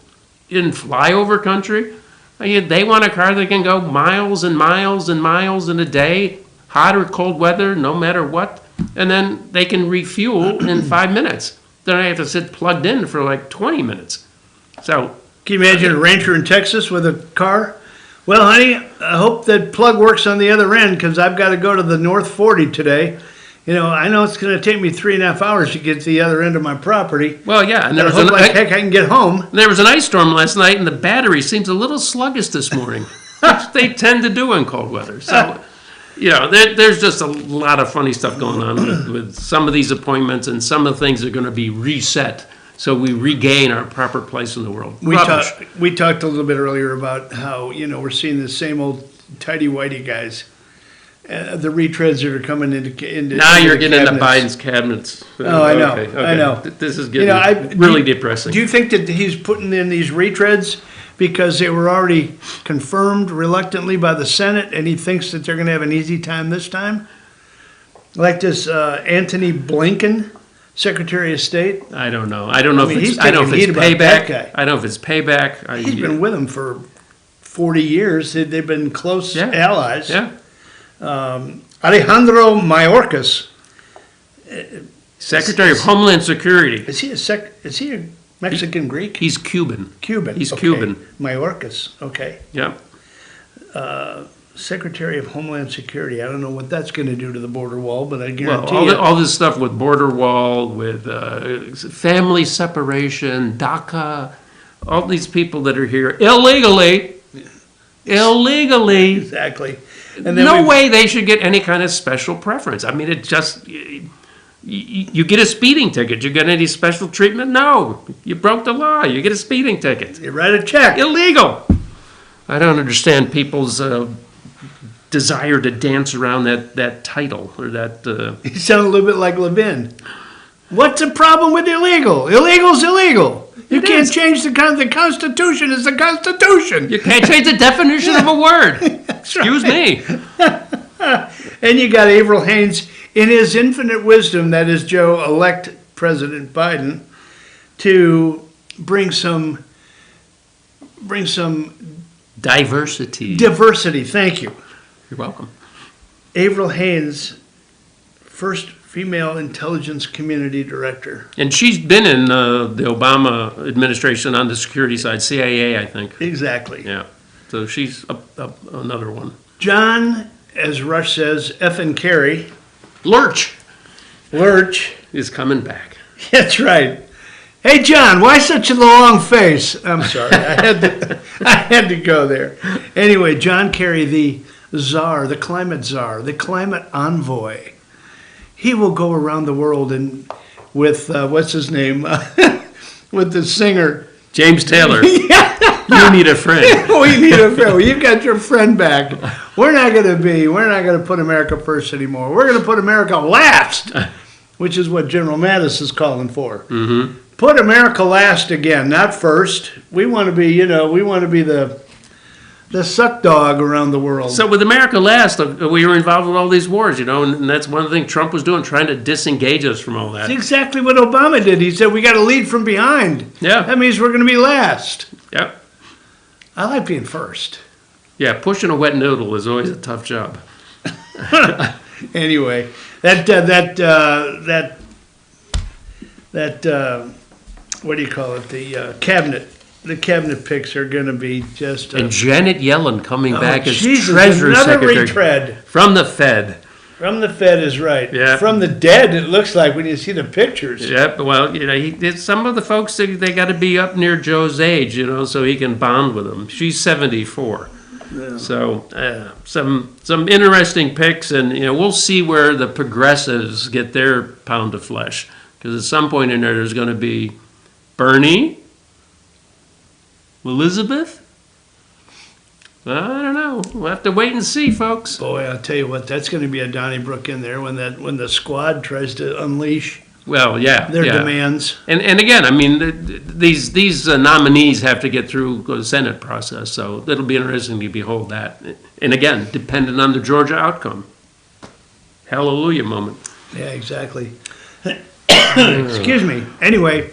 in flyover country, they want a car that can go miles and miles and miles in a day, hot or cold weather, no matter what, and then they can refuel in 5 minutes. Then I have to sit plugged in for 20 minutes. So can you imagine a rancher in Texas with a car Well, honey, I hope that plug works on the other end because I've got to go to the North 40 today. You know, I know it's going to take me 3.5 hours to get to the other end of my property. Well, yeah, and I hope like heck I can get home. there was an ice storm last night, and the battery seems a little sluggish this morning. They tend to do in cold weather. So, you know, there's just a lot of funny stuff going on with some of these appointments, and some of the things are going to be reset so we regain our proper place in the world. We Rubbish. talked a little bit earlier about how, you know, we're seeing the same old tighty-whitey guys. The retreads that are coming into Now into you're the getting into cabinets. Biden's cabinets. Oh, I know, Okay. I know. This is You getting know, really depressing. Do you think that he's putting in these retreads because they were already confirmed reluctantly by the Senate, and he thinks that they're going to have an easy time this time? Like this Antony Blinken, Secretary of State. I don't know. I don't know mean, if he's it's, I don't know if taking it's heat about that payback. guy. I don't know if it's payback. He's been with him for 40 years. They've been close allies. Yeah. Alejandro Mayorkas. Secretary of Homeland Security. Is he a Mexican Greek? He's Cuban. Cuban. He's okay. Cuban. Mayorkas. Okay. Yeah. Secretary of Homeland Security. I don't know what that's going to do to the border wall, but I Well, guarantee all this stuff with border wall, with family separation, DACA, all these people that are here illegally. Exactly. And then No way they should get any kind of special preference. I mean, it just, you get a speeding ticket. You get any special treatment? No. You broke the law. You get a speeding ticket. You write a check. Illegal. I don't understand people's desire to dance around that title or that. You sound a little bit like Levin. What's the problem with illegal? Illegal's illegal. You It can't is. change the Constitution. Is the Constitution. You can't change the definition of a word. Excuse me. And you got Avril Haines, in his infinite wisdom, that is, Joe, elect President Biden, to bring some Diversity. diversity. Thank you. You're welcome. Avril Haines, first female intelligence community director. And she's been in the Obama administration on the security side, CIA, I think. Exactly. Yeah. So she's another one. John, as Rush says, effing Kerry. Lurch is coming back. That's right. Hey, John, why such a long face? I'm sorry. I had to go there. Anyway, John Kerry, the czar, the climate envoy. He will go around the world and with, what's his name? With the singer. James Taylor. You need a friend. We need a friend. Well, you've got your friend back. We're not going to put America first anymore. We're going to put America last, which is what General Mattis is calling for. Mm-hmm. Put America last again, not first. We want to be, the suck dog around the world. So with America Last, we were involved with all these wars, and that's one of the things Trump was doing, trying to disengage us from all that. That's exactly what Obama did. He said, we got to lead from behind. Yeah. That means we're going to be last. Yep. I like being first. Yeah, pushing a wet noodle is always a tough job. Anyway, what do you call it? The cabinet picks are going to be just. And Janet Yellen coming back as Jesus, Treasury another Secretary. retread. From the Fed. From the Fed is right. Yeah. From the dead, it looks like when you see the pictures. Yep. Well, some of the folks, they got to be up near Joe's age, so he can bond with them. She's 74. Yeah. So some interesting picks, and we'll see where the progressives get their pound of flesh, because at some point in there's going to be Bernie, Elizabeth. I don't know. We'll have to wait and see, folks. Boy, I'll tell you what, that's going to be a Donnybrook in there when the squad tries to unleash Well, yeah, their yeah. demands. And again, I mean, these nominees have to get through the Senate process, so it'll be interesting to behold that. And again, dependent on the Georgia outcome. Hallelujah moment. Yeah, exactly. Excuse me. Anyway,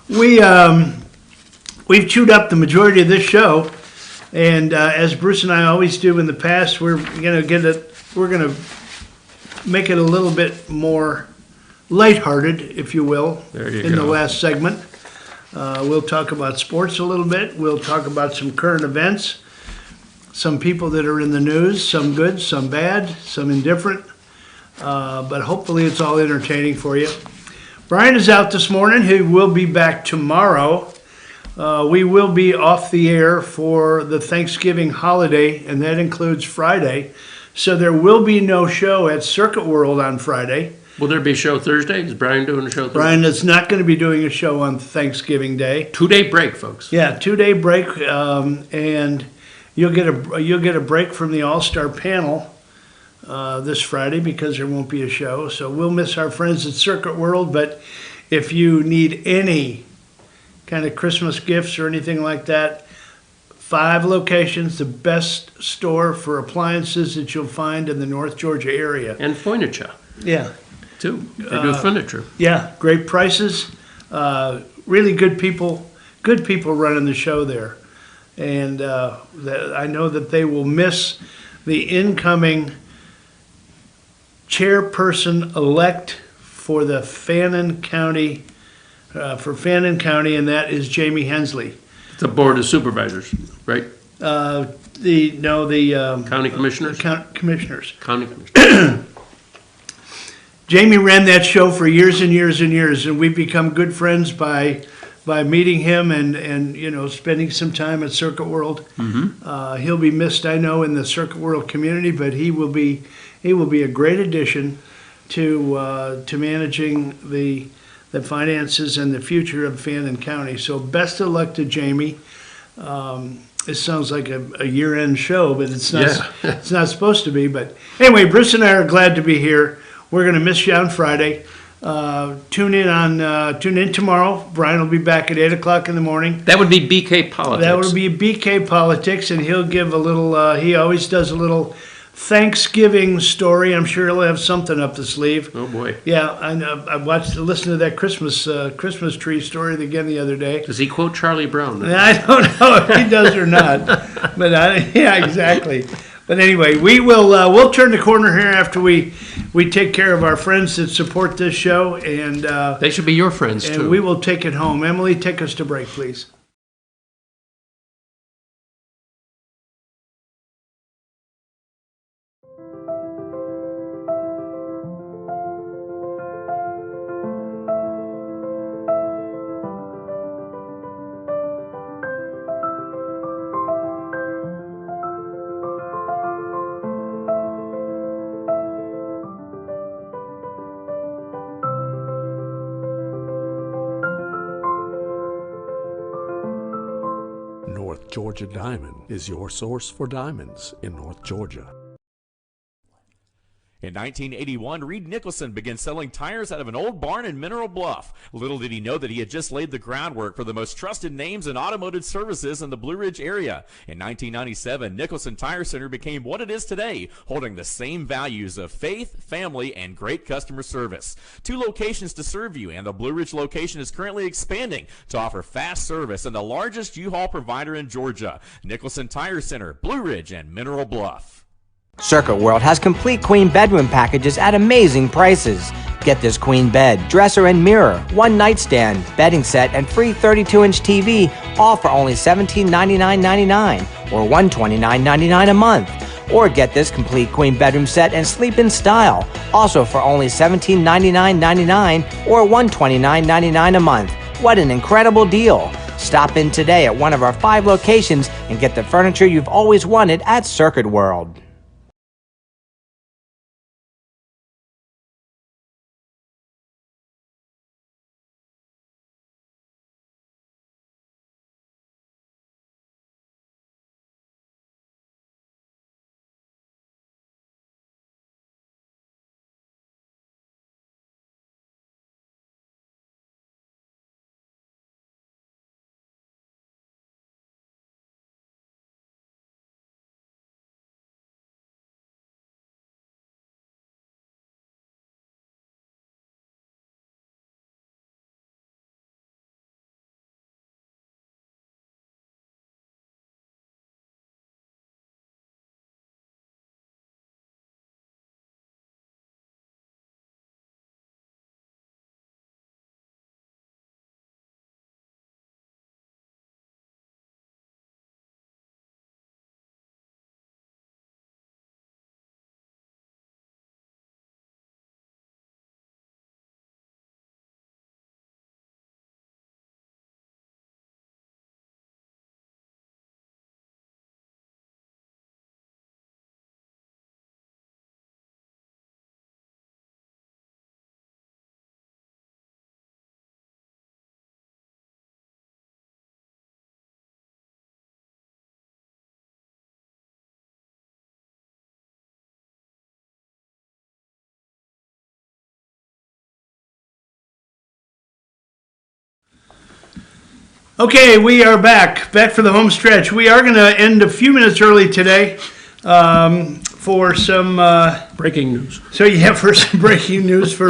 we've chewed up the majority of this show, and as Bruce and I always do in the past, we're gonna make it a little bit more lighthearted, if you will, There you in go. the last segment. We'll talk about sports a little bit. We'll talk about some current events. some people that are in the news, some good, some bad, some indifferent. But hopefully it's all entertaining for you. Brian is out this morning. He will be back tomorrow. We will be off the air for the Thanksgiving holiday, and that includes Friday. So there will be no show at Circuit World on Friday. Will there be a show Thursday? Is Brian doing a show Thursday? Brian is not going to be doing a show on Thanksgiving Day. 2-day break, folks. Yeah, 2-day break, and you'll get a break from the All-Star panel this Friday because there won't be a show. So we'll miss our friends at Circuit World, but if you need any kind of Christmas gifts or anything like that, 5 locations, the best store for appliances that you'll find in the North Georgia area. And furniture, Yeah, too. They do furniture. yeah, great prices, really good people running the show there. And I know that they will miss the incoming chairperson-elect for the Fannin County, and that is Jamie Hensley. The Board of Supervisors, right? The County Commissioners? Commissioners. County Commissioners. Jamie ran that show for years and years and years, and we've become good friends by meeting him and spending some time at Circuit World. He'll be missed, I know, in the Circuit World community, but he will be a great addition to managing the finances and the future of Fannin County. So best of luck to Jamie. It sounds like a year-end show, but it's not. Yeah. It's not supposed to be. But anyway, Bruce and I are glad to be here. We're going to miss you on Friday. Tune in tomorrow. Brian will be back at 8:00 in the morning. That would be BK Politics. That would be BK Politics, and he'll give a little. He always does a little Thanksgiving story. I'm sure he'll have something up the sleeve. Oh boy. Yeah, I know. I listened to that Christmas tree story again the other day. Does he quote Charlie Brown? I don't know if he does or not, but yeah, exactly. But anyway, we'll turn the corner here after we take care of our friends that support this show, and They should be your friends too. we will take it home. Emily, take us to break, please. North Georgia Diamond is your source for diamonds in North Georgia. In 1981, Reed Nicholson began selling tires out of an old barn in Mineral Bluff. Little did he know that he had just laid the groundwork for the most trusted names in automotive services in the Blue Ridge area. In 1997, Nicholson Tire Center became what it is today, holding the same values of faith, family, and great customer service. 2 locations to serve you, and the Blue Ridge location is currently expanding to offer fast service and the largest U-Haul provider in Georgia. Nicholson Tire Center, Blue Ridge, and Mineral Bluff. Circuit World has complete queen bedroom packages at amazing prices. Get this queen bed, dresser and mirror, 1 nightstand, bedding set, and free 32-inch TV, all for only $1799.99 or $129.99 a month. Or get this complete queen bedroom set and sleep in style, also for only $1799.99 or $129.99 a month. What an incredible deal! Stop in today at one of our 5 locations and get the furniture you've always wanted at Circuit World. Okay, we are back for the home stretch. We are going to end a few minutes early today for some Breaking news. for some breaking news.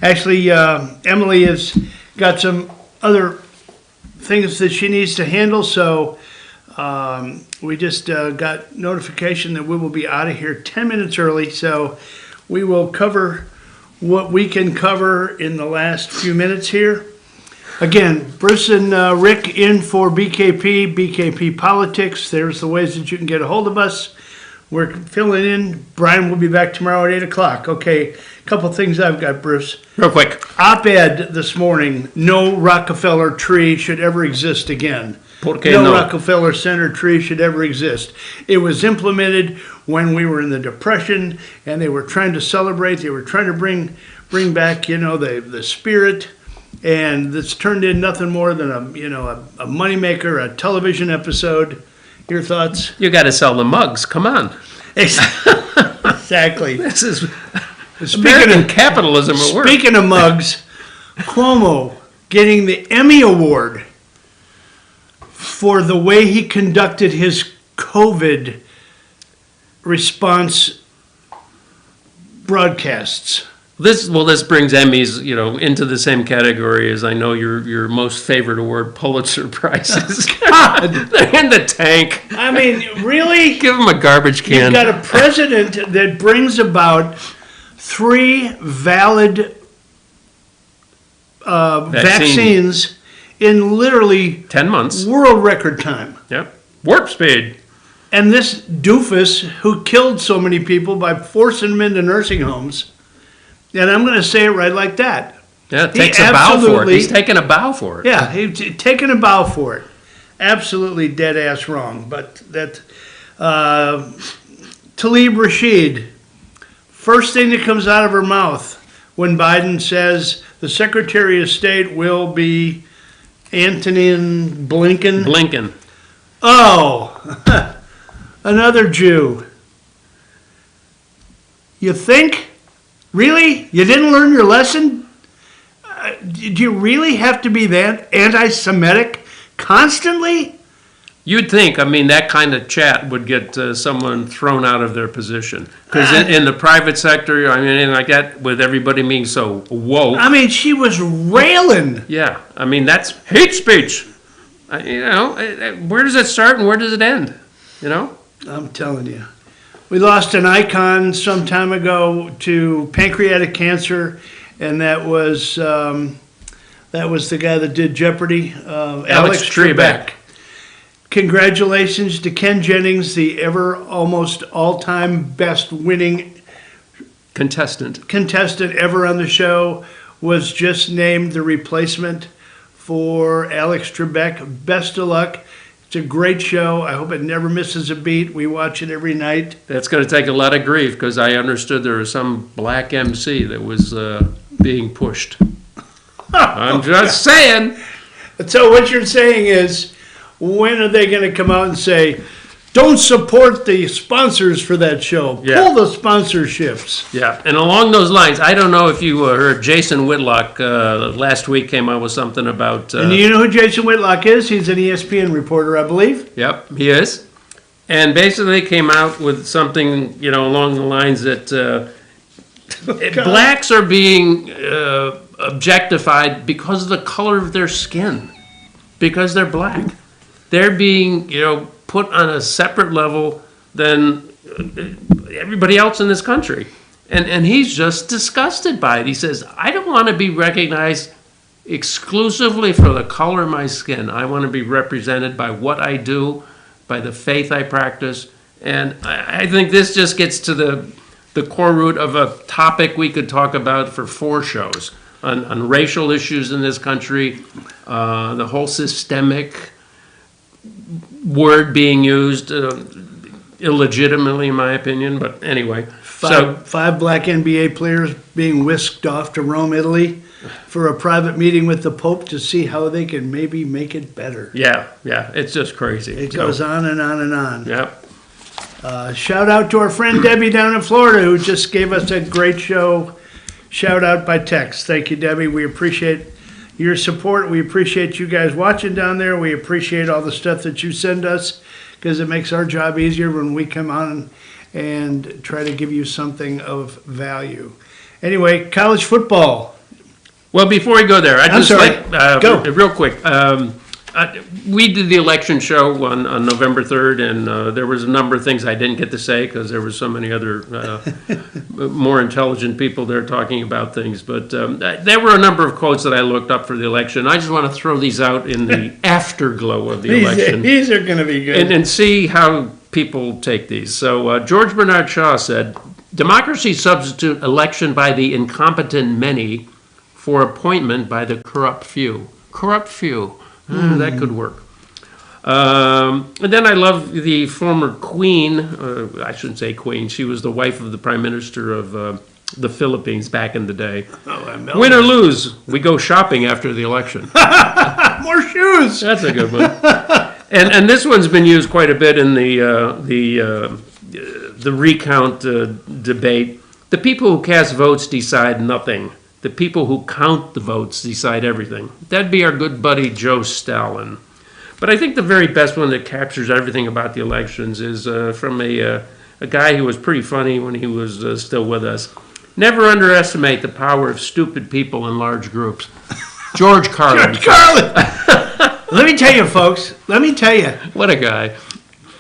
Actually, Emily has got some other things that she needs to handle, so we just got notification that we will be out of here 10 minutes early, so we will cover what we can cover in the last few minutes here. Again, Bruce and Rick in for BKP Politics. There's the ways that you can get a hold of us. We're filling in. Brian will be back tomorrow at 8 o'clock. Okay, a couple things I've got, Bruce. Real quick. Op-ed this morning, no Rockefeller tree should ever exist again. ¿Por qué no? Rockefeller Center tree should ever exist. It was implemented when we were in the Depression, and they were trying to celebrate. They were trying to bring back, the spirit. And it's turned in nothing more than a moneymaker, a television episode. Your thoughts? You got to sell the mugs. Come on. Exactly. This is American capitalism at work. Speaking of mugs, Cuomo getting the Emmy Award for the way he conducted his COVID response broadcasts. This brings Emmys, into the same category as I know your most favorite award, Pulitzer Prizes. God, they're in the tank. I mean, really? Give them a garbage can. You've got a president that brings about 3 valid vaccines in literally 10 months, world record time. Yep, warp speed. And this doofus who killed so many people by forcing them into nursing homes. And I'm going to say it right like that. Yeah, takes a bow for it. He's taking a bow for it. Yeah, he's taking a bow for it. Absolutely dead ass wrong. But that Tlaib Rashid, first thing that comes out of her mouth when Biden says the Secretary of State will be Antony Blinken. Blinken. Oh, another Jew. You think? Really? You didn't learn your lesson? Did you really have to be that anti-Semitic constantly? You'd think, that kind of chat would get someone thrown out of their position. Because in the private sector, anything like that, with everybody being so woke. She was railing. Yeah, that's hate speech. Where does it start and where does it end? I'm telling you. We lost an icon some time ago to pancreatic cancer, and that was the guy that did Jeopardy, Alex Trebek. Congratulations to Ken Jennings, the almost all-time best winning contestant ever on the show, was just named the replacement for Alex Trebek. Best of luck. It's a great show. I hope it never misses a beat. We watch it every night. That's going to take a lot of grief because I understood there was some black MC that was being pushed. I'm just saying. So what you're saying is, when are they going to come out and say, don't support the sponsors for that show? Yeah. Pull the sponsorships. Yeah, and along those lines, I don't know if you heard Jason Whitlock last week came out with something about... and you know who Jason Whitlock is? He's an ESPN reporter, I believe. Yep, he is. And basically came out with something, along the lines that blacks are being objectified because of the color of their skin, because they're black. They're being, put on a separate level than everybody else in this country. And he's just disgusted by it. He says, I don't want to be recognized exclusively for the color of my skin. I want to be represented by what I do, by the faith I practice. And I think this just gets to the core root of a topic we could talk about for 4 shows on racial issues in this country, the whole systemic word being used illegitimately, in my opinion. But anyway, five black NBA players being whisked off to Rome, Italy, for a private meeting with the Pope to see how they can maybe make it better. Yeah, it's just crazy. It goes on and on and on. Yep. Shout out to our friend Debbie down in Florida who just gave us a great show. Shout out by text. Thank you, Debbie. We appreciate your support. We appreciate you guys watching down there. We appreciate all the stuff that you send us because it makes our job easier when we come on and try to give you something of value. Anyway, college football. Well, before we go there, I'd I'm just sorry. like, Go. real quick. We did the election show on November 3rd, and there was a number of things I didn't get to say because there were so many other more intelligent people there talking about things. But there were a number of quotes that I looked up for the election. I just want to throw these out in the afterglow of the election. These are going to be good. And see how people take these. So George Bernard Shaw said, "Democracy substitute election by the incompetent many for appointment by the corrupt few." Corrupt few. That could work. And then I love the former queen, I shouldn't say queen, she was the wife of the prime minister of the Philippines back in the day. Win or lose, we go shopping after the election. More shoes. That's a good one. And this one's been used quite a bit in the recount debate. The people who cast votes decide nothing. The people who count the votes decide everything. That'd be our good buddy Joe Stalin. But I think the very best one that captures everything about the elections is from a guy who was pretty funny when he was still with us. Never underestimate the power of stupid people in large groups. George Carlin. George Carlin. Let me tell you, folks. Let me tell you. What a guy.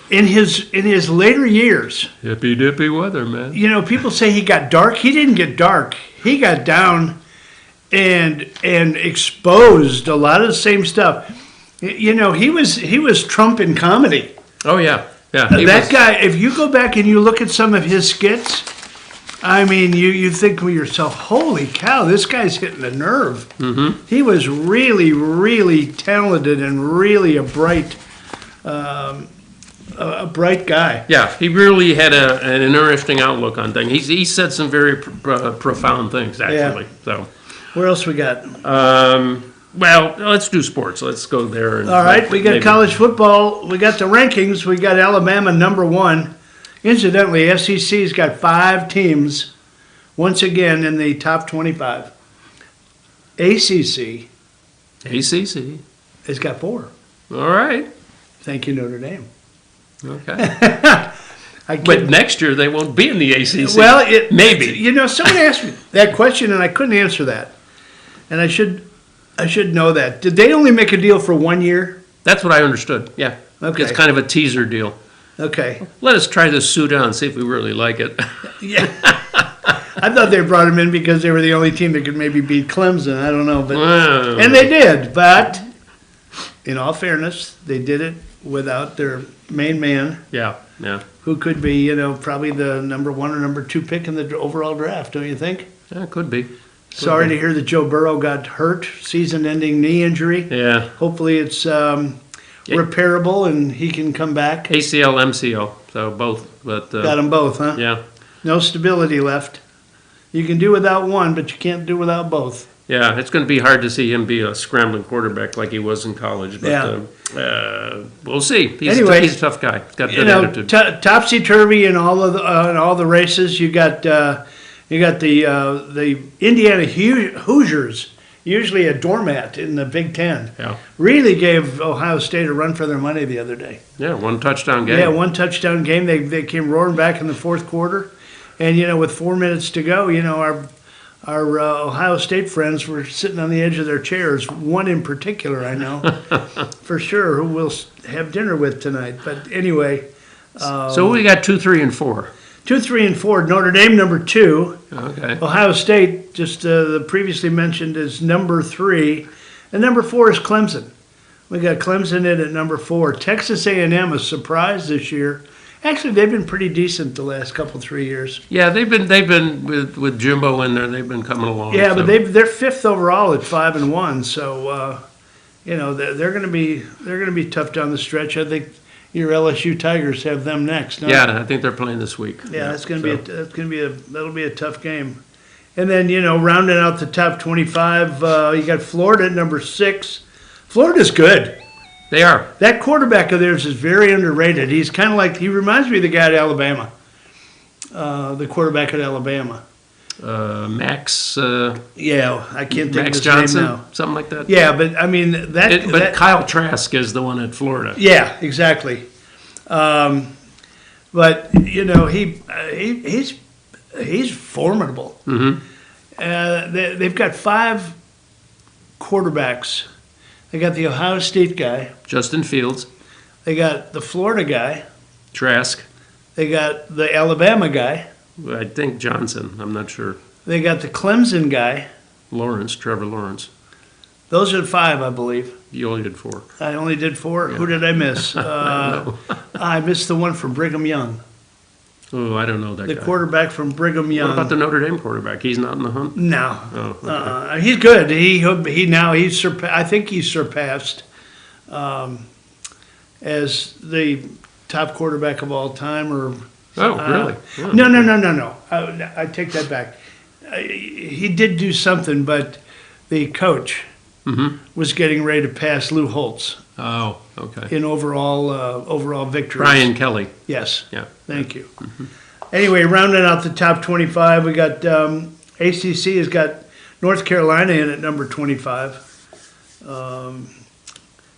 In his later years, Hippy dippy weather, man. you know, people say he got dark. He didn't get dark. He got down and exposed a lot of the same stuff. You know, he was Trump in comedy. Oh yeah, yeah. That guy. If you go back and you look at some of his skits, I mean, you think to yourself, "Holy cow, this guy's hitting a nerve." Mm-hmm. He was really, really talented and really a bright guy. Yeah, he really had an interesting outlook on things. He said some very profound things, actually. Yeah. So, Where else we got? well, let's do sports. Let's go there. And All right, we got maybe- college football. We got the rankings. We got Alabama #1. Incidentally, SEC's got 5 teams once again in the top 25. ACC ACC. has got 4. All right. Thank you, Notre Dame. Okay. I But kid- next year they won't be in the ACC. well, maybe. You know, someone asked me that question, and I couldn't answer that. And I should know that. Did they only make a deal for 1 year? That's what I understood. Yeah. Okay. It's kind of a teaser deal. Okay. Let us try this suit on, see if we really like it. Yeah. I thought they brought him in because they were the only team that could maybe beat Clemson. I don't know, but Wow. and they did. But in all fairness, they did it without their main man, Yeah. Yeah. who could be, you know, probably the number 1 or number 2 pick in the overall draft. Don't you think? Yeah, it could be. Sorry to hear that Joe Burrow got hurt, season-ending knee injury. Yeah. Hopefully, it's repairable and he can come back. ACL, MCL, so both. But Got them both, huh? yeah. No stability left. You can do without one, but you can't do without both. Yeah, it's going to be hard to see him be a scrambling quarterback like he was in college. But Yeah. we'll see. Anyway, he's a tough guy. He's got You good know, attitude. topsy turvy in all of the races. You got the Indiana Hoosiers, usually a doormat in the Big Ten. Yeah. Really gave Ohio State a run for their money the other day. Yeah, 1 touchdown game. Yeah, 1 touchdown game. They came roaring back in the fourth quarter, and you know, with 4 minutes to go, you know, our Ohio State friends were sitting on the edge of their chairs. One in particular, I know for sure, who we'll have dinner with tonight. But anyway, So we got 2, 3, and 4. 2, 3, and 4. Notre Dame #2. Okay. Ohio State, just the previously mentioned, is #3, and #4 is Clemson. We got Clemson in at #4. Texas A&M, a surprise this year. Actually, they've been pretty decent the last couple 3 years. Yeah, they've been with Jimbo in there. They've been coming along. Yeah, so. but they're 5th overall at 5-1. So you know, they're going to be tough down the stretch. I think your LSU Tigers have them next. No? Yeah, I think they're playing this week. Yeah, that'll be a tough game. And then, you know, rounding out the top 25, you got Florida at #6. Florida's good. They are. That quarterback of theirs is very underrated. He's kind of like, he reminds me of the guy at Alabama, the quarterback at Alabama. Max Yeah, I can't think Max of his name Johnson, now. something like that. Yeah, but I mean that. But that- Kyle Trask is the one at Florida. Yeah, exactly. But you know he's formidable. They've got 5 quarterbacks. They got the Ohio State guy. Justin Fields, They got the Florida guy. Trask, They got the Alabama guy. I think Johnson. I'm not sure. They got the Clemson guy. Trevor Lawrence. Those are 5, I believe. You only did 4. I only did 4. Who did I miss? I missed the one from Brigham Young, Oh, I don't know that the guy. quarterback from Brigham Young. What about the Notre Dame quarterback? He's not in the hunt. No, Oh, okay. he's good. I think he's surpassed as the top quarterback of all time. Or Really? Oh, no. I take that back. He did do something, but the coach was getting ready to pass Lou Holtz Oh, okay. in overall victories. Brian Kelly. Yes. Yeah. Thank you. Anyway, rounding out the top 25, we got ACC has got North Carolina in at number 25,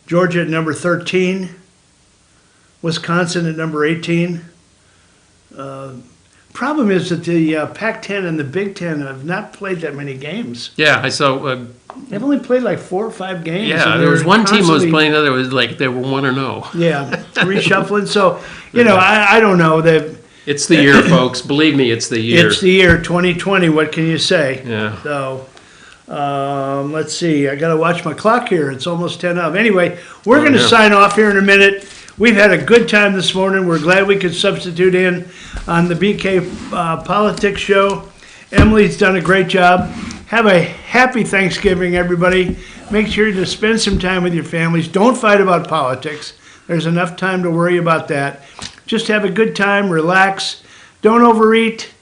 Georgia at number 13, Wisconsin at number 18. Problem is that the Pac-10 and the Big Ten have not played that many games. Yeah, I saw. They've only played like 4 or 5 games. Yeah, and there was they're one team was constantly- playing. The other was like they were 1-0. Yeah, reshuffling. So, I don't know. It's the year, folks. Believe me, it's the year. It's the year 2020. What can you say? Yeah. So, let's see. I got to watch my clock here. It's almost 10 of. Anyway, we're going to yeah. sign off here in a minute. We've had a good time this morning. We're glad we could substitute in on the BK Politics Show. Emily's done a great job. Have a happy Thanksgiving, everybody. Make sure to spend some time with your families. Don't fight about politics. There's enough time to worry about that. Just have a good time, relax. Don't overeat.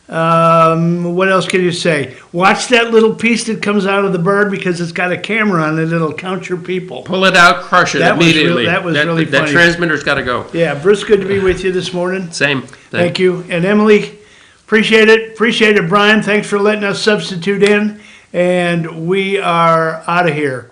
What else can you say? Watch that little piece that comes out of the bird because it's got a camera on it. It'll count your people. Pull it out, crush it That was immediately. that was really That funny. transmitter's got to go. Yeah, Bruce, good to be with you this morning. Same. Thank you. And Emily, appreciate it. Appreciate it, Brian. Thanks for letting us substitute in. And we are out of here.